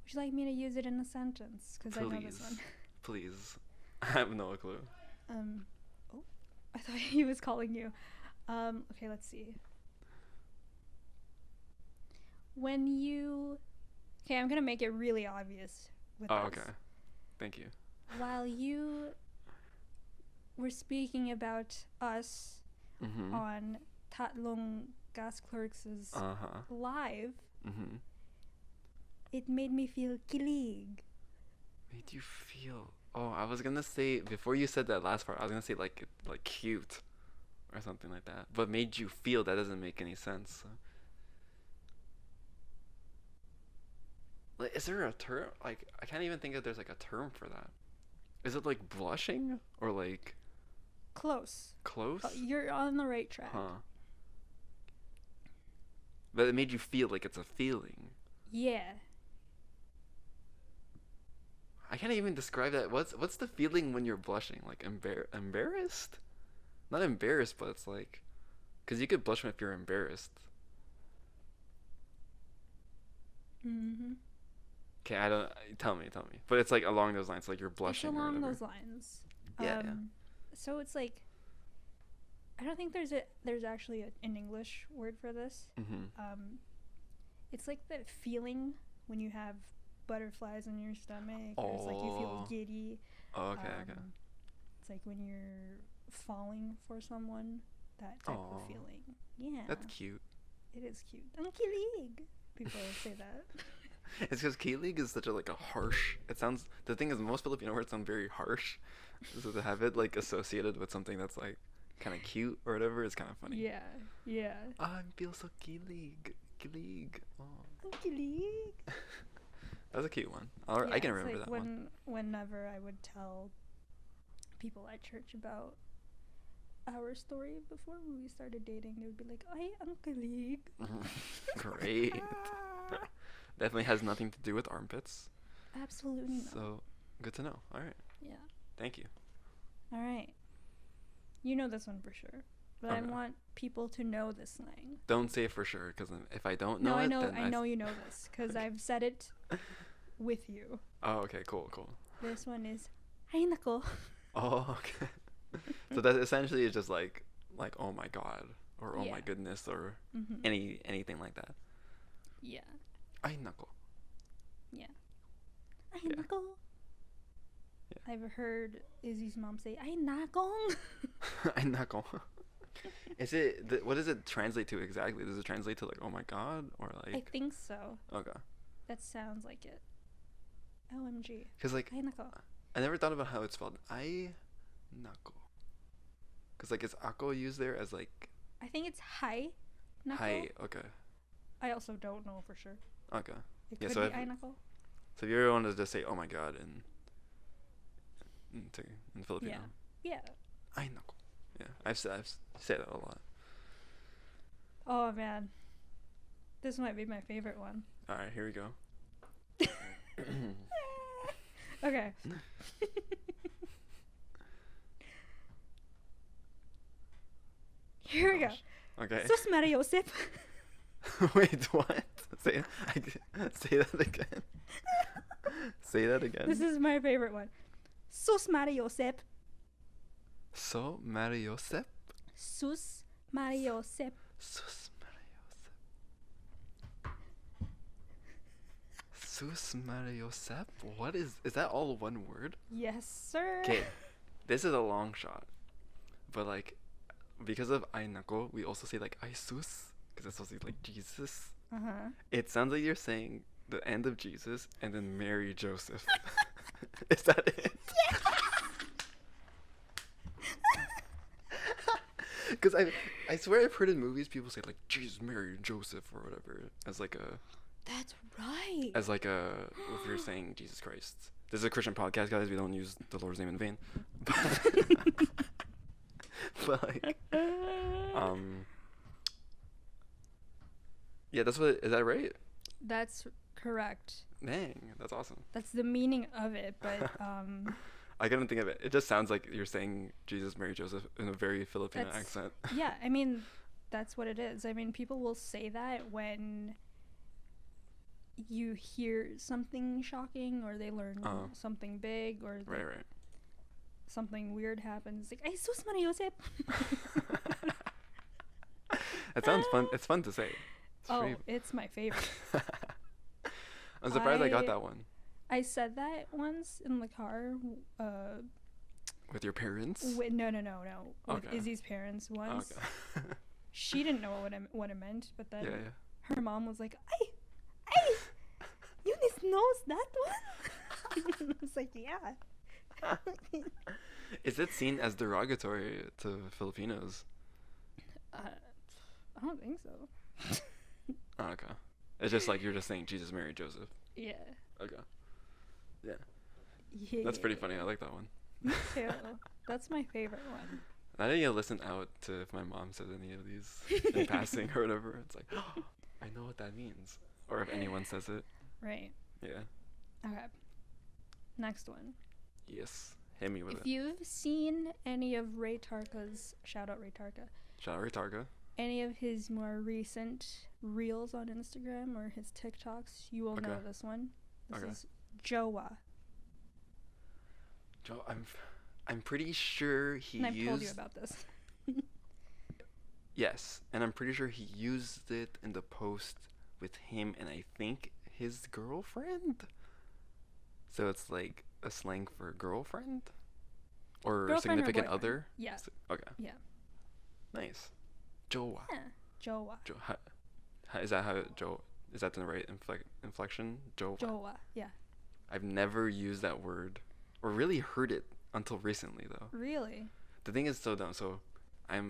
Would you like me to use it in a sentence? Because I know this one. Please. I have no clue. I thought he was calling you. Okay, let's see. Okay, I'm gonna make it really obvious with this. Okay. Thank you. While you were speaking about us on Tatlong Gas Clerks' live, it made me feel kilig. Made you feel? Oh, I was gonna say, before you said that last part, I was gonna say like cute or something like that. But made you feel, that doesn't make any sense. So. Like, is there a term? Like, I can't even think if there's like a term for that. Is it like blushing or like? Close. Close? You're on the right track. Huh. But it made you feel like it's a feeling. Yeah. I can't even describe that. What's the feeling when you're blushing? Like embarrassed? not embarrassed, but it's like, because you could blush if you're embarrassed. Mm-hmm. Okay, I don't. Tell me. But it's like along those lines, like you're It's blushing or along whatever. those lines. Yeah, So it's like, I don't think there's actually an English word for this. yeah. It's like that feeling when you have butterflies in your stomach, or it's like you feel Oh. giddy. Oh, okay. It's like when you're falling for someone, that type Aw. of feeling. Yeah, That's cute. it is cute. Ang kilig. People say that. It's because K-League is such a like a harsh. It sounds. The thing is, most Filipino words sound very harsh. So to have it like associated with something that's like kind of cute or whatever is kind of funny. Yeah, yeah. I feel so K-League. K-League. Oh. Ang kilig. That's a cute one. I can it's remember like that one. Whenever I would tell people at church about our story before we started dating, they would be like, "Ay, ang kilig." Great. Definitely has nothing to do with armpits. Absolutely not. So, good to know. All right. Yeah. Thank you. All right. You know this one for sure, but I Okay. want people to know this slang. Don't say for sure, because if I don't know No, I it, know. then I know you know this because Okay. I've said it with you. Oh, okay. Cool. This one is, "Ay nako." Oh, okay. So that essentially is just like oh my god, or oh my Yeah. goodness, or Mm-hmm. anything like that. Yeah. Ay nako. Ay Yeah. nako. Yeah. I've heard Izzy's mom say, "Ay nakong." Ay nako. Is it what does it translate to exactly? Does it translate to like oh my god or I like think so. okay? That sounds like it. OMG. Because like Ay nako. I never thought about how it's spelled. Ay nako. Because like is ako used there as like I think it's hi. Nako. hi? Okay. I also don't know for sure. Okay. It Yeah, could so be I've- ay nako. So if you ever wanted to just say oh my god in Filipino. Yeah. Ay nako. Yeah, I've said that a lot. Oh man. This might be my favorite one. All right, here we go. Okay. Here we go. Gosh. Okay. Sus Mariosip. Wait, what? Say that again. Say that again. This is my favorite one. Sus Mariosip. So Mariosep. Sus Mariosip. Sus Mariosep. Sus Mariosep. What is that? All one word? Yes, sir. Okay, this is a long shot, but like, because of ay nako, we also say like ay sus, because it's supposed to be like Jesus. Uh-huh. It sounds like you're saying the end of Jesus and then Mary Joseph. Is that it? Because I swear I've heard in movies people say like Jesus, Mary, Joseph, or whatever as like a That's right. if you're saying Jesus Christ. This is a Christian podcast, guys. We don't use the Lord's name in vain. But like, yeah, that's what. Is that right? That's correct. Dang, that's awesome. That's the meaning of it, but I couldn't think of it. It just sounds like you're saying Jesus, Mary, Joseph in a very Filipino That's- accent. yeah, I mean, that's what it is. I mean, people will say that when you hear something shocking or they learn Uh-huh. something big or Right, right. something weird happens. Like, ay, sus Mariosep. That sounds fun. It's fun to say. It's Oh, pretty- it's my favorite. I'm surprised I got I- that one. I said that once in the car. With your parents? No. With Okay. Izzy's parents once. Okay. She didn't know what it meant, but then Yeah. her mom was like, "Ay, Eunice knows that one." I was like, "Yeah." Is it seen as derogatory to Filipinos? I don't think so. Oh, okay. It's just like you're just saying Jesus, Mary, Joseph. Yeah. Okay. Yeah. Yeah. That's pretty funny. I like that one. Me too. That's my favorite one. I need to listen out to if my mom says any of these in passing or whatever. It's like, oh, I know what that means. Or if anyone says it. Right. Yeah. Okay. Next one. Yes. Hit me with If it. you've seen any of Ray Tarka's, shout out Ray Tarka, Shout out Ritarga. any of his more recent reels on Instagram or his TikToks, you will know Okay. this one. This Okay. is Joa. Joe, I'm pretty sure he And I've used. told you about this. Yes, and I'm pretty sure he used it in the post with him and I think his girlfriend. So it's like a slang for girlfriend or Girlfriend or significant boyfriend. other. Yeah. Okay. Yeah. Nice. Joa. Yeah. Joa. Is that how Joe? Is that the right inflection? Joa. Joa. Yeah. I've never used that word or really heard it until recently though. Really? The thing is so dumb. So I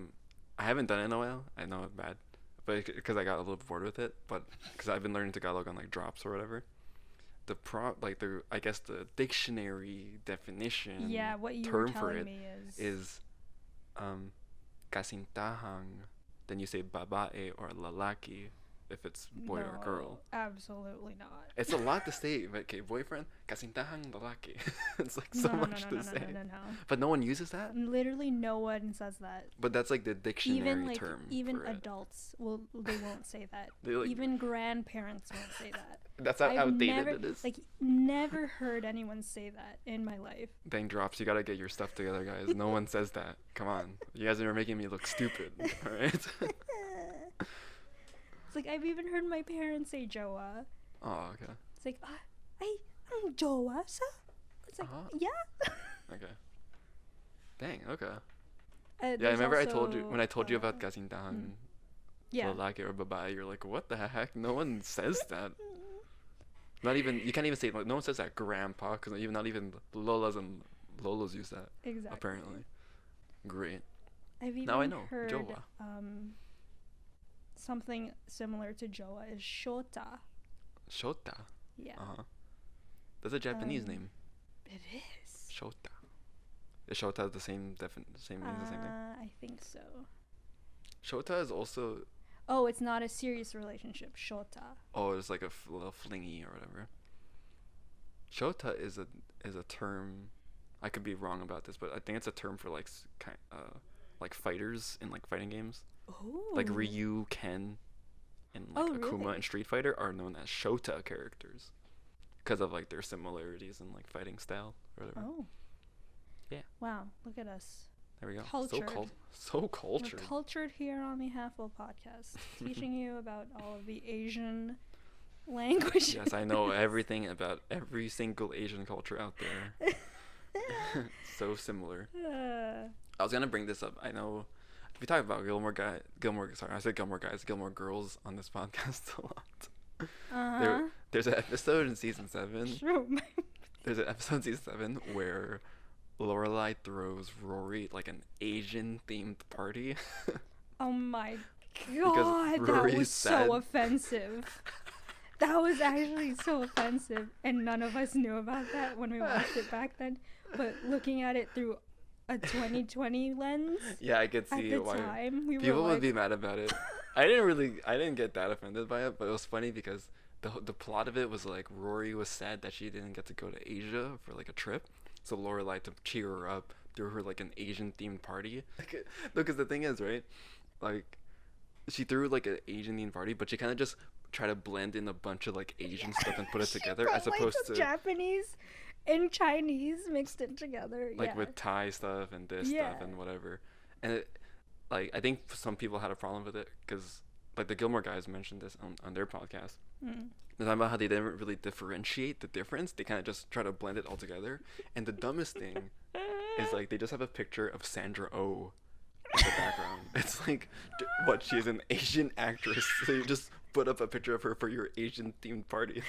haven't done it in a while. I know it's bad, but because I got a little bored with it. But because I've been learning Tagalog on like drops or whatever. I guess the dictionary definition. Yeah. What you term were for telling it me is kasintahang. Then you say babae or lalaki if it's boy or girl. Absolutely not. It's a lot to say, but okay, boyfriend, kasintahang lalaki. It's like so much to say. No. But no one uses that. Literally, no one says that. But that's like the dictionary term. Even for it. adults they won't say that. They, like- Even grandparents won't say that. That's how I've outdated never, it is. never heard anyone say that in my life. Dang drops, you gotta get your stuff together, guys. No one says that. Come on, you guys are making me look stupid. All right. It's like I've even heard my parents say Joa. Oh, okay. It's like I'm Joa, sir. It's like yeah. Okay. Dang. Okay. Yeah, I There's remember I told you also, when I told you about kasintahang. Yeah. Lalaki or babae, you're like, what the heck? No one says that. Not even, you can't even say, like, no one says that grandpa, because not even lolas and lolos use that, Exactly. apparently. Great. I've even Now I know, heard Joa. something similar to Joa is Shota. Shota. Yeah. Uh-huh. That's a Japanese name. It is. Shota. Is Shota the same means the same thing? I think so. Shota is also, Oh, it's not a serious relationship. Shota. it's like a little flingy or whatever. Shota is a term, I could be wrong about this, but I think it's a term for like like fighters in like fighting games. Oh. Like Ryu, Ken, and like Akuma really? and Street Fighter are known as Shota characters because of like their similarities in like fighting style or whatever. Oh. Yeah. Wow, look at us. There we go. Cultured. So cultured. We're cultured here on the Halfwell podcast, teaching you about all of the Asian languages. Yes, I know everything about every single Asian culture out there. So similar. I was gonna bring this up. I know we talk about Gilmore Guys Gilmore Girls on this podcast a lot. There's an episode in season 7. True. There's an episode in season 7 where Lorelai throws Rory like an Asian themed party. Oh my god, that Rory's was sad. so offensive. That was actually so offensive, and none of us knew about that when we watched it back then. But looking at it through a 2020 lens, Yeah, I could at see the why time, we people were would like, be mad about it. I didn't get that offended by it, but it was funny because the plot of it was like Rory was sad that she didn't get to go to Asia for like a trip, so Lorelai, to cheer her up, threw her like an Asian themed party. No, because the thing is, right, like she threw like an Asian themed party, but she kind of just tried to blend in a bunch of like Asian stuff and put it together, as opposed to Japanese and Chinese mixed it together. like yeah. with Thai stuff and this stuff and whatever. And it, like, I think some people had a problem with it because like the Gilmore Guys mentioned this on their podcast. They're talking about how they didn't really differentiate the difference. They kind of just try to blend it all together. And the dumbest thing is like they just have a picture of Sandra Oh in the background. It's like, what, she's an Asian actress, so you just put up a picture of her for your Asian themed party.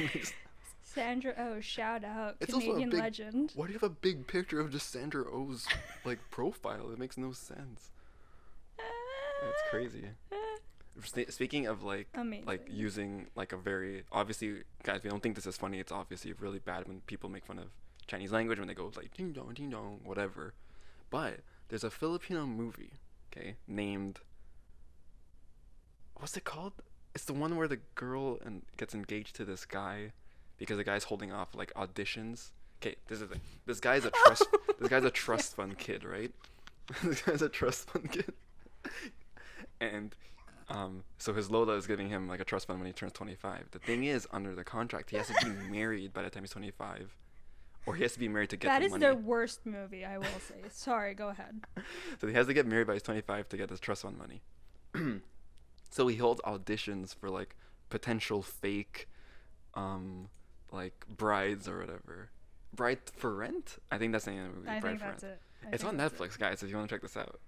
Sandra Oh, shout out, It's also a Canadian big- legend. Why do you have a big picture of just Sandra Oh's like profile? It makes no sense. It's crazy. Speaking of like Amazing. using like a very, obviously, guys, we don't think this is funny. It's obviously really bad when people make fun of Chinese language when they go like ding dong, whatever. But there's a Filipino movie, okay, named, what's it called? It's the one where the girl gets engaged to this guy because the guy's holding off like auditions Okay, this is the thing. This guy's a trust. This guy's a trust fund kid, right? This guy's a trust fund kid, and so his Lola is giving him like a trust fund when he turns 25. The thing is, under the contract, he has to be married by the time he's 25, or he has to be married to get That the is money. their worst movie, I will say. Sorry, go ahead. So he has to get married by his 25 to get his trust fund money. So he holds auditions for like potential fake, like brides or whatever. Bride for Rent? I think that's the name of the movie. I Bride think for that's Rent. it. It's on Netflix, guys, if you want to check this out.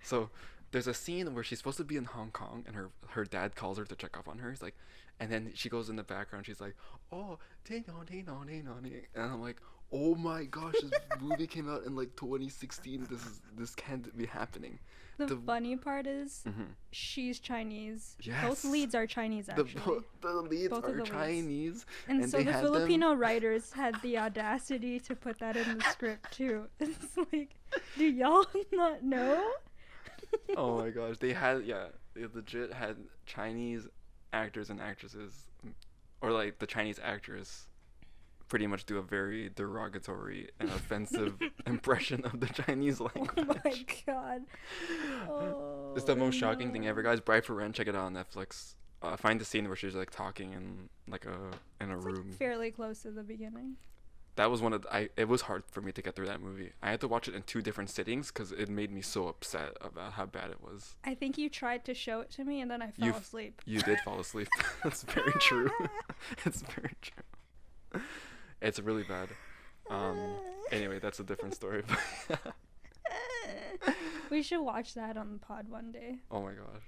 So there's a scene where she's supposed to be in Hong Kong and her dad calls her to check up on her. He's like, and then she goes in the background. She's like, oh, ding dong, ding dong, ding dong, ding. And I'm like, oh my gosh, this movie came out in like 2016. This can't be happening. The funny part is she's Chinese. Both leads are Chinese, actually. The leads Both of are the leads. Chinese. And so the Filipino writers had the audacity to put that in the script, too. It's like, do y'all not know? Oh my gosh, they legit had Chinese actors and actresses, or like the Chinese actress pretty much do a very derogatory and offensive impression of the Chinese language. Oh my god. Oh, it's the most shocking thing ever, guys. Bride for Rent, check it out on Netflix. Find the scene where she's like talking in like a room. Like fairly close to the beginning. That was it was hard for me to get through that movie. I had to watch it in 2 different sittings because it made me so upset about how bad it was. I think you tried to show it to me and then I fell asleep. You did fall asleep. That's very true. It's very true. It's really bad. Anyway, that's a different story. We should watch that on the pod one day. Oh my gosh.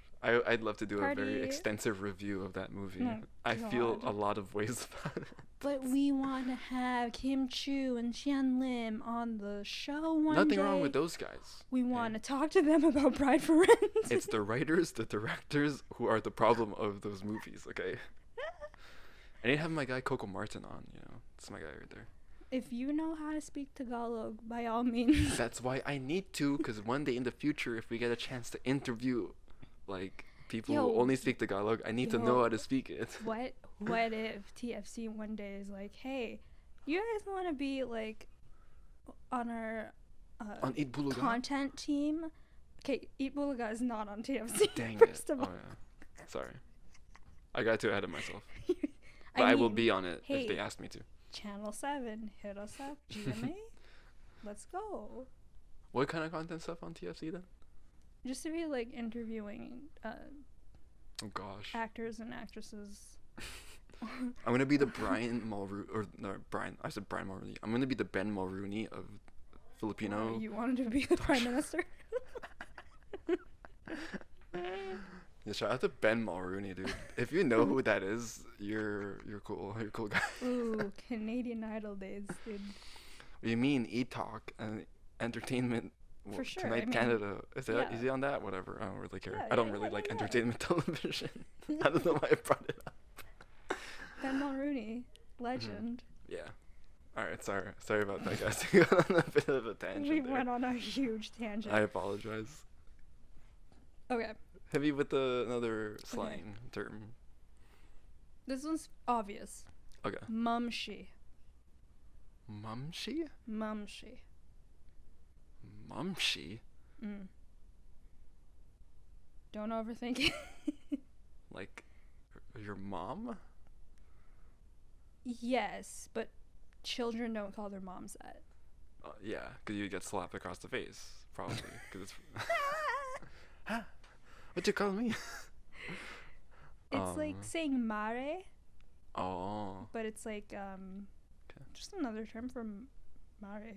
I'd love to do a very extensive review of that movie. Oh, I feel a lot of ways about it. But we want to have Kim Chu and Xian Lim on the show one day. Nothing wrong with those guys. We want to talk to them about Bride for Rent. It's the writers, the directors who are the problem of those movies, okay? I need to have my guy Coco Martin on, you know. That's my guy right there. If you know how to speak Tagalog, by all means. That's why I need to, because one day in the future, if we get a chance to interview, like, people who only speak Tagalog, I need to know how to speak it. What if TFC one day is like, hey, you guys want to be, like, on our on Eat Bulaga? content team? Okay, Eat Bulaga is not on TFC, Dang first it. of all. Oh, yeah. Sorry. I got too ahead of myself. But I will be on it if they ask me to. Channel 7, hit us up. GMA, let's go. What kind of content stuff on TFC then? Just to be like interviewing oh gosh, actors and actresses. I'm gonna be the Brian Mulrooney, or no, Brian. I said Brian Mulrooney. I'm gonna be the Ben Mulrooney of Filipino. Oh, you wanted to be the prime minister. Yeah, shout out to Ben Mulrooney, dude. If you know who that is, you're cool. You're a cool guy. Ooh, Canadian Idol days, dude. What do you mean? E-Talk and entertainment. For sure. Tonight Canada. Is he on that? Whatever. I don't really care. I don't really like entertainment television. I don't know why I brought it up. Ben Mulrooney, legend. Yeah. All right. Sorry about that, guys. We got on a bit of a tangent. We went on a huge tangent. I apologize. Okay. Hit me with another slang term. This one's obvious. Okay. Mumshi. Mumshi? Mumshi. Mumshi? Don't overthink it. Like your mom? Yes, but children don't call their moms that. Yeah, because you get slapped across the face, probably. Cause it's huh? What you call me? It's like saying mare. Oh. But it's like just another term for mare.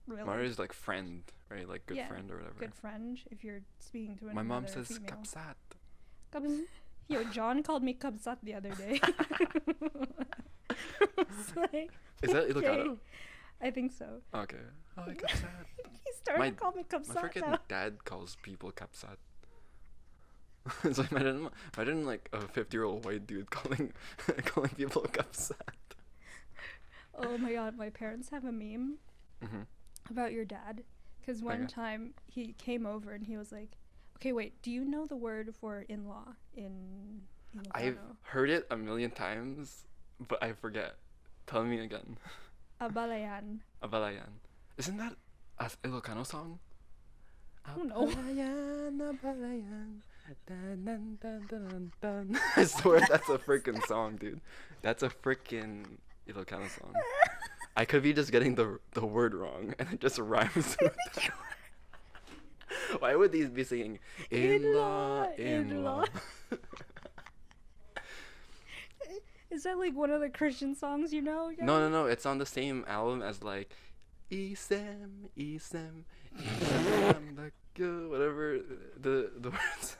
Really. Mare is like friend, right? Like good friend or whatever. Good friend if you're speaking to another My mom says female. kapsat. Yo, John called me kapsat the other day. Like, is that Ilocano? I think so. Okay. Oh, kapsat. He started to call me kapsat. My freaking dad calls people kapsat. So imagine like a 50-year-old white dude calling people kapsat. Oh my god, my parents have a meme about your dad. Because one time he came over and he was like, okay, wait, do you know the word for in-law in Ilocano? I've heard it a million times, but I forget. Tell me again. Abalayan. Abalayan. Isn't that a Ilocano song? I don't know. Abalayan, abalayan. Dun, dun, dun, dun, dun, dun. I swear that's a freaking song, dude. That's a freaking Ilocano song. I could be just getting the word wrong, and it just rhymes with that. Why would these be singing in-law, in-law? Is that like one of the Christian songs you know? Guys? No. It's on the same album as like Isem, Isem, Isem, like whatever the words.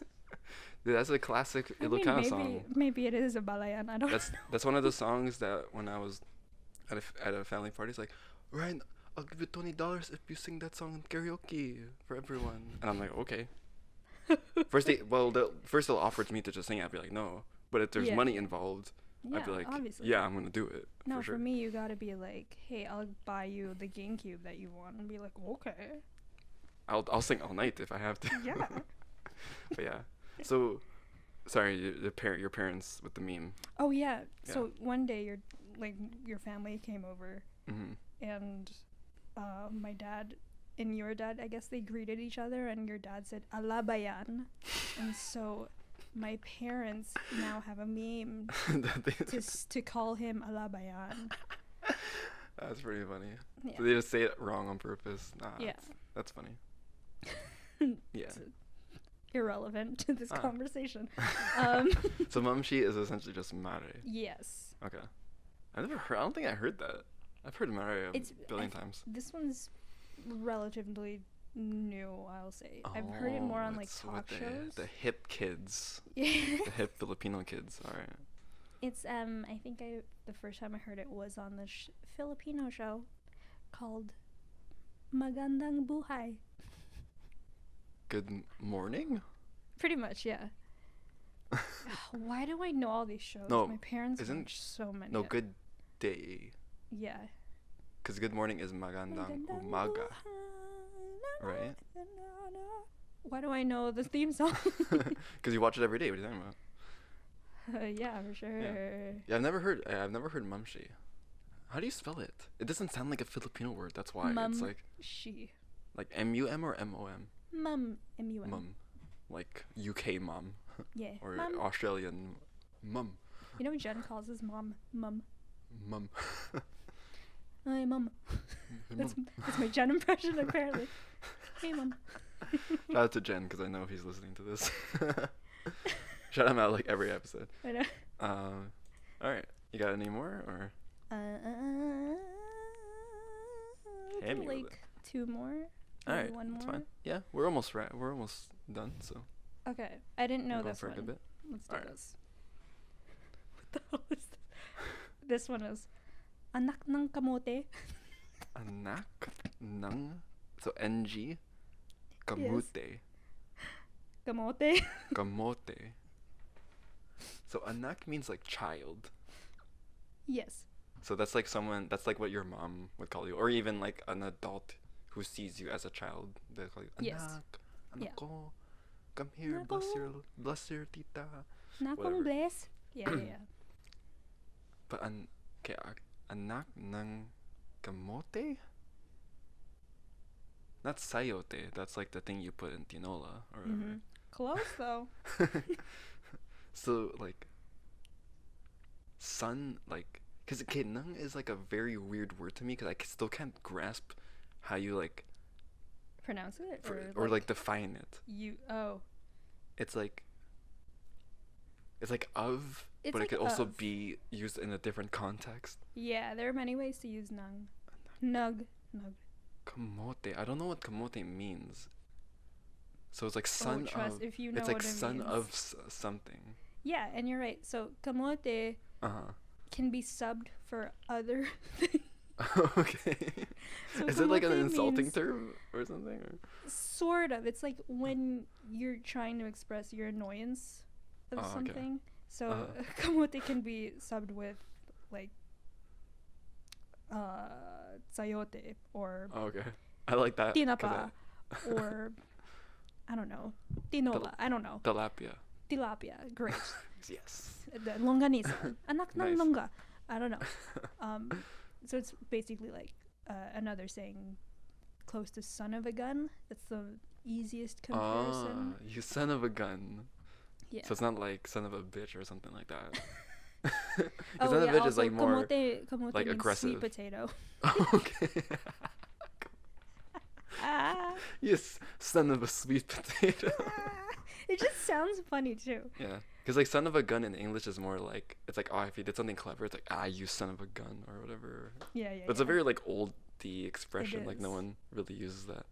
Dude, that's a classic Ilocano song. Maybe it is a balayan. I don't know. That's one of the songs that when I was at a family party, it's like, Ryan, I'll give you $20 if you sing that song in karaoke for everyone. And I'm like, okay. First they'll offer it to me to just sing it. I'd be like, no. But if there's money involved, yeah, I'd be like, obviously. yeah, I'm gonna do it. No, for sure. for me, you gotta be like, hey, I'll buy you the GameCube that you want, and be like, okay. I'll sing all night if I have to. Yeah. But yeah. So, sorry, your parents with the meme. Oh yeah. So one day your family came over, and my dad and your dad, I guess they greeted each other, and your dad said alabayan, and so my parents now have a meme to call him alabayan. That's pretty funny. Yeah. So they just say it wrong on purpose. Nah, yeah. That's funny. Yeah. It's irrelevant to this conversation. So mamshi is essentially just mare. Yes. Okay. I don't think I heard that. I've heard mare a billion times. This one's relatively new, I'll say. I've heard it more on like talk shows. The hip kids. Yeah. The hip Filipino kids. All right. It's I think the first time I heard it was on the Filipino show called Magandang Buhay. Good morning? Pretty much, yeah. Why do I know all these shows? No, my parents watch so many. No, good day. Yeah. Because good morning is magandang umaga. Right? Why do I know the theme song? Because you watch it every day. What are you talking about? Yeah, for sure. Yeah, I've never heard mamshi. How do you spell it? It doesn't sound like a Filipino word. That's why it's like she. Like M-U-M or M-O-M? Mum. M-U-M. Mum. Like UK mom. Yeah. Or mum. Australian mum. You know Jen calls his mom mum. Mum. Hey mum. That's my Jen impression apparently. Hey mum. Shout out to Jen because I know he's listening to this. Shout him out like every episode. I know. All right. You got any more or? Like two more. All right. One more. That's fine. Yeah, we're almost done. So. Okay, I didn't know this for one. A good bit. Let's do this. What the hell is this? This one is anak ng kamote. Anak ng, so NG, kamute. Kamote. Kamote. So anak means like child. Yes. So that's like what your mom would call you, or even like an adult who sees you as a child. They call you anak, yes. anak ko, come here, bless your tita. Nakong bless. Yeah. But anak ng kamote? Not sayote. That's like the thing you put in tinola or whatever. Close though. So like son, like, because nang is like a very weird word to me because I still can't grasp how you like pronounce it or like define it. It's like of, but it could also be used in a different context. Yeah, there are many ways to use nang. Nug. Kamote. I don't know what kamote means. So it's like son of. If you know it's like what it son means. of something. Yeah, and you're right. So kamote can be subbed for other things. Okay. So is it like an insulting term or something? Or? Sort of. It's like when you're trying to express your annoyance of something. Okay. So kamote can be subbed with like sayote or okay. I like that. Tinapa or I don't know. Tinola. I don't know. Tilapia. Great. Yes. The longanisa. Anak ng longa. I don't know. So it's basically like another saying close to son of a gun. That's the easiest comparison. You son of a gun. Yeah. So it's not like son of a bitch or something like that. Oh, Son of a bitch is also, like more kamote like means aggressive. sweet potato. Okay. Yes, son of a sweet potato. It just sounds funny too. Yeah, because like son of a gun in English is more like, it's like, oh, if you did something clever, it's like, you son of a gun or whatever. Yeah. But it's a very like oldie expression. Like no is. one really uses that.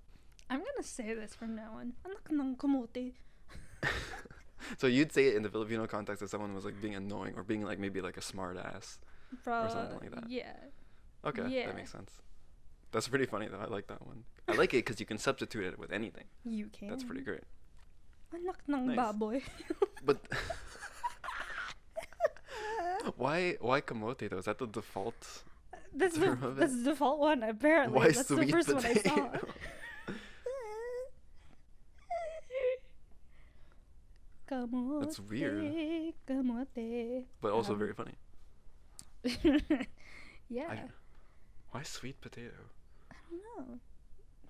I'm gonna say this from now on. Anak ng kamote. So you'd say it in the Filipino context if someone was like being annoying or being like maybe like a smart ass or something like that. Yeah. Okay, Yeah. that makes sense. That's pretty funny though. I like that one. I like it because you can substitute it with anything. You can. That's pretty great. Anak ng Nice. baboy. But why kamote though? Is that the default? That's term of the it? default one apparently. Why That's the sweet first one I saw. potato? Kamote. That's weird. Kamote. But also very funny. Yeah. Why sweet potato? I don't know.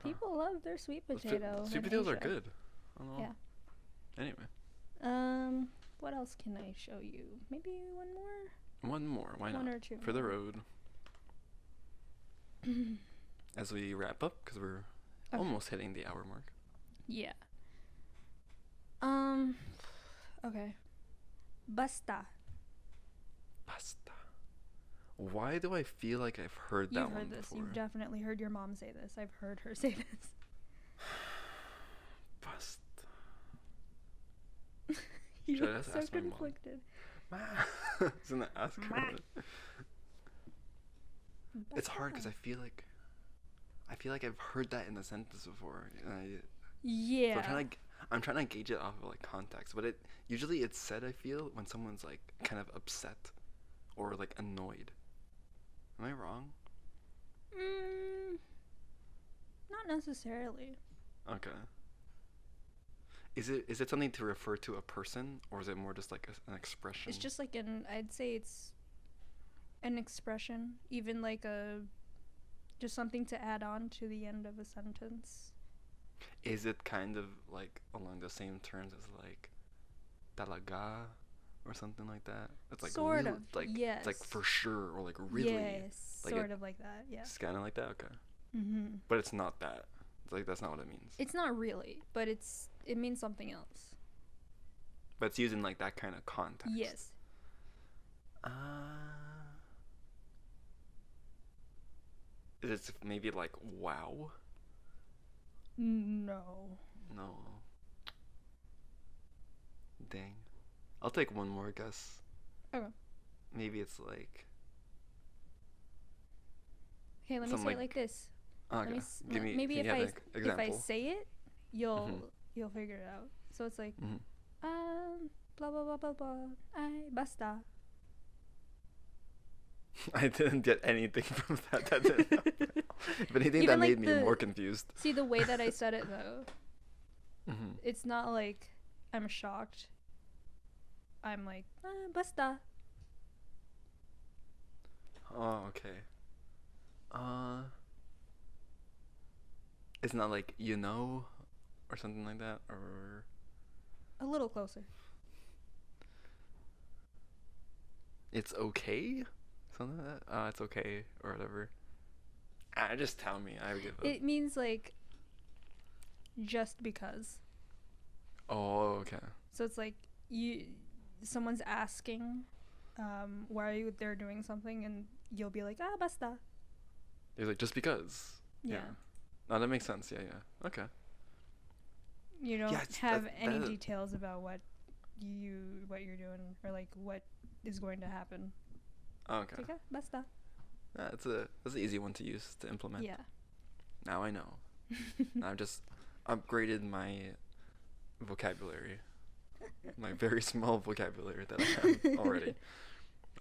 People love their sweet potato. Sweet in potatoes are Asia. good. I don't know. Yeah. Anyway. What else can I show you? Maybe one more? One more. Why not? One or two. For the more. road. As we wrap up, because we're Okay. almost hitting the hour mark. Yeah. Okay. Basta. Basta. Why do I feel like I've heard that You've one heard this. before? You've definitely heard your mom say this. I've heard her say this. Basta. You Should I are just so ask my mom? conflicted. I was gonna ask her. Ma. It's hard because Basta. I feel like I've heard that in a sentence before. And Yeah. so I'm trying to gauge it off of like context, but usually it's said, I feel, when someone's like kind of upset or like annoyed. Am I wrong? Not necessarily. Okay. Is it something to refer to a person, or is it more just like an expression? It's just like I'd say it's an expression, even like just something to add on to the end of a sentence. Is it kind of like along the same terms as like talaga or something like that? It's like Sort real, of, like yes. it's like for sure or like really. Yes, like sort of like that. Yeah. It's kind of like that. Okay. Mhm. But it's not that. It's like that's not what it means. It's not really, but it means something else. But it's used in like that kind of context. Yes. Is it maybe like wow? No. No. Dang. I'll take one more guess. Okay. Maybe it's like. Okay, let me Some, say like- it like this. Okay. Maybe can if you have I an example? if I say it, you'll Mhm. you'll figure it out. So it's like Mhm. blah blah blah blah blah. Ay basta. I didn't get anything from that. That didn't happen. If anything, Even, that like, made me more confused. See the way that I said it though. Hmm. It's not like I'm shocked. I'm like basta. Oh, okay. It's not like or something like that, or A little closer. it's okay, something like that. It's okay or whatever. Just tell me. I give up. It means like just because. Oh, okay. So it's like someone's asking why they're doing something and you'll be like basta. It's like just because. Yeah. No, that makes sense. Yeah. Okay. You don't Yeah, it's- have that- any that- details about what you're doing or like what is going to happen. Oh, okay. It's like basta. That's an easy one to use to implement. Yeah. Now I know. I've just upgraded my vocabulary. My very small vocabulary that I have already.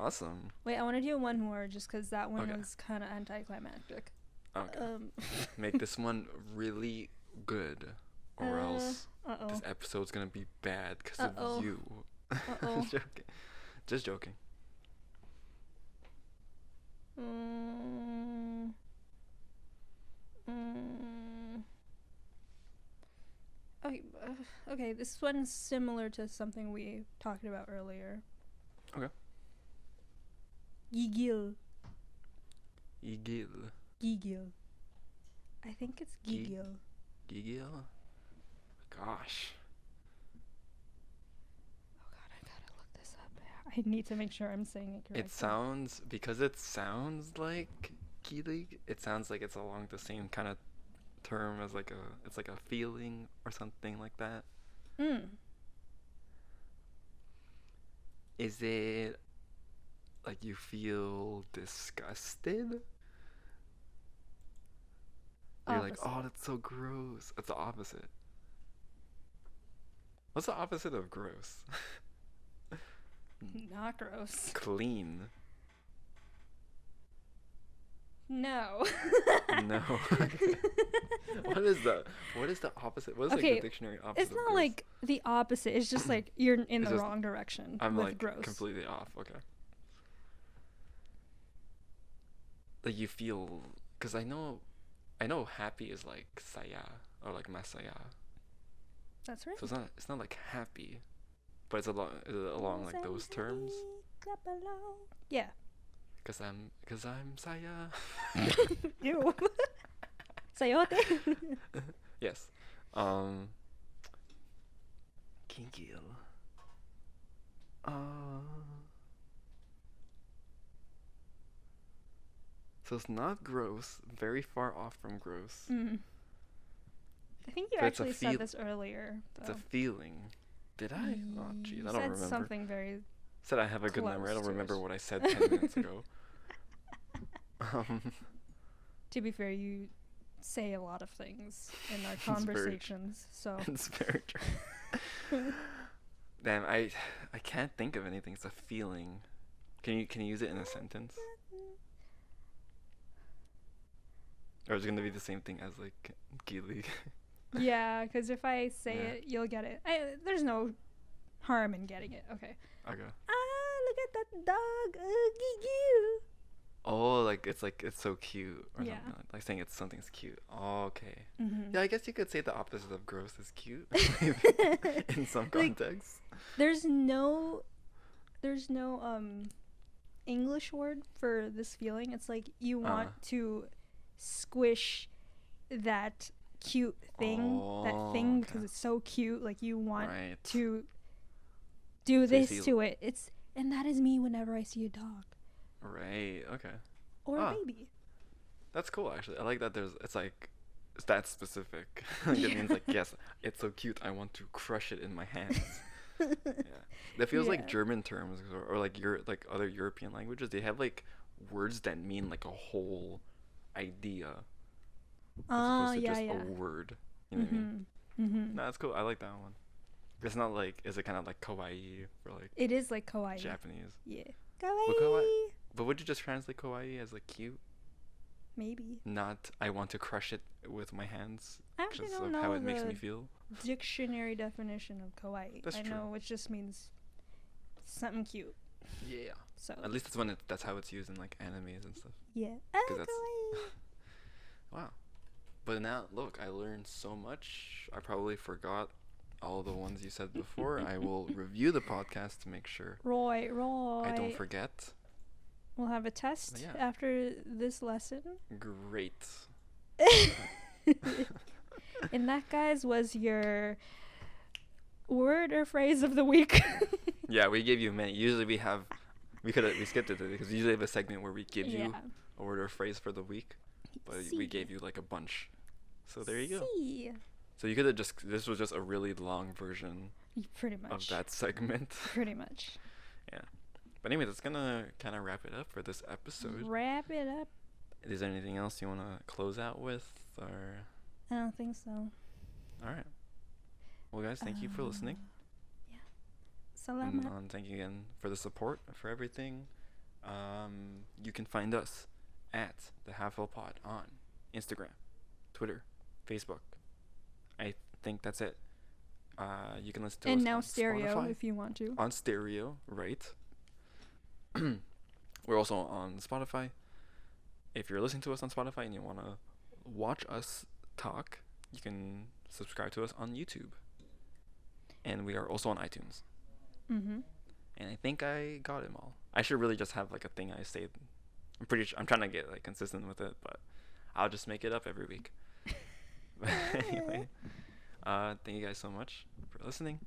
Awesome. Wait, I want to do one more just because that one Okay. was kind of anticlimactic. Okay. Make this one really good, or else Uh-oh. this episode's gonna be bad because Uh-oh. of you. Uh-oh. Joking. Just joking. Okay, this one's similar to something we talked about earlier. Okay. Gigil. Gigil. Gigil. I think it's gigil. Gigil? Gosh. Oh god, I gotta look this up. I need to make sure I'm saying it correctly. It sounds like Gilig. It sounds like it's along the same kind of term as it's like a feeling or something like that. Is it like you feel disgusted? You're like, Opposite. oh, that's so gross. That's the opposite. What's the opposite of gross? Not gross. Clean. No. No. What is the opposite? What is Okay, like the dictionary opposite? It's of not gross? like the opposite. It's just like you're in It's the just- wrong direction I'm with like gross. completely off. Okay. Like you feel, cause I know happy is like saya or like masaya. That's right. So it's not like happy, but it's along like those terms. Clap along. Yeah. Cause I'm saya. Ew. Sayote. Yes. Gigil. So it's not gross. Very far off from gross. I think you But it's a actually feel- said this earlier. It's a Though. feeling. Did I? Oh, jeez, You I don't said remember. something very. Said I have a good memory. I close don't to remember it. what I said 10 minutes ago. To be fair, you say a lot of things in our It's very conversations, so. It's very true. Damn, I can't think of anything. It's a feeling. Can you use it in a sentence? Or is it gonna be the same thing as like Gili? Yeah, because if I say Yeah. it, you'll get it. There's no harm in getting it. Okay. Okay. Ah, look at that dog. Gigil. Oh, like it's so cute or Yeah. something. Like saying something's cute. Oh, okay. Mm-hmm. Yeah, I guess you could say the opposite of gross is cute in some Like, contexts. There's no English word for this feeling. It's like you want to squish that cute thing, because okay. it's so cute. Like you want Right. to do So you this see- to it. And that is me whenever I see a dog Right. Okay. or Ah. a baby. That's cool actually. I like that it's that specific. Like it means like yes, it's so cute. I want to crush it in my hands. Yeah. That feels like Yeah. German terms or like like other European languages. They have like words that mean like a whole idea as opposed to Yeah, just yeah. a word. You know what I mean? Mm-hmm. No, that's cool. I like that one. It's not like is it kind of like kawaii for like It is like kawaii. Japanese? Yeah. kawaii- Kawaii. But would you just translate kawaii as like cute? Maybe. Not I want to crush it with my hands I actually because don't of know how it makes the me feel. dictionary definition of kawaii. That's I true. know it just means something cute. Yeah. So At least that's how it's used in like animes and stuff. yeah. 'Cause that's- Kawaii. Wow. But now look, I learned so much. I probably forgot all the ones you said before. I will review the podcast to make sure Roy. I don't forget. We'll have a test Yeah. after this lesson. Great. And that, guys, was your word or phrase of the week. Yeah, we gave you many. Usually we skipped it today because we usually have a segment where we give you Yeah. a word or phrase for the week, but we See. gave you like a bunch. So there you go. See. So you could have this was just a really long version Pretty much. of that segment. Pretty much. But anyway, that's gonna kind of wrap it up for this episode. Wrap it up. Is there anything else you want to close out with, or? I don't think so. All right. Well, guys, thank you for listening. Yeah. And Salamat. thank you again for the support, for everything. You can find us at the Half Full Pod on Instagram, Twitter, Facebook. I think that's it. You can listen to us And now on stereo Spotify. if you want to. On stereo, right? We're also on Spotify. If you're listening to us on Spotify and you want to watch us talk, you can subscribe to us on YouTube. And we are also on iTunes. Mm-hmm. And I think I got them all. I should really just have like a thing I say. I'm pretty sure I'm trying to get like consistent with it, but I'll just make it up every week. But anyway, thank you guys so much for listening.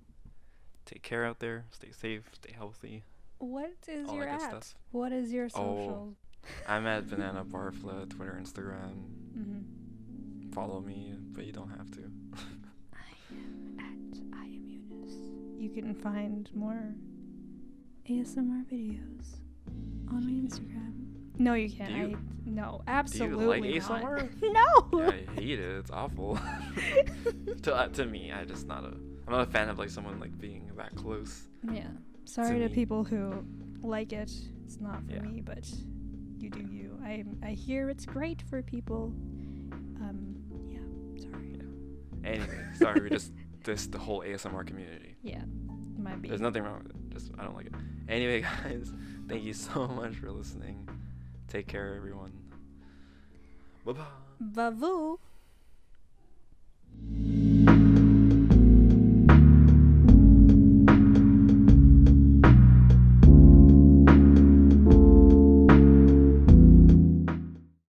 Take care out there. Stay safe. Stay healthy. What is all your that good at? stuff. What is your social? I'm at Banana Barfla, Twitter, Instagram. Mm-hmm. Follow me, but you don't have to. I am Eunice. You can find more ASMR videos on my Instagram. No, you can't. No, absolutely Do you like not. ASMR? No. Yeah, I hate it. It's awful. to me, I'm not a fan of like someone like being that close. Yeah. Sorry to me. people who like it. It's not for Yeah. me, but you do you. I hear it's great for people. Yeah. Sorry. Yeah. Anyway, sorry, we just dissed the whole ASMR community. Yeah. Might be. There's nothing wrong with it. Just I don't like it. Anyway, guys, thank you so much for listening. Take care, everyone. Bye bye. Bavoo.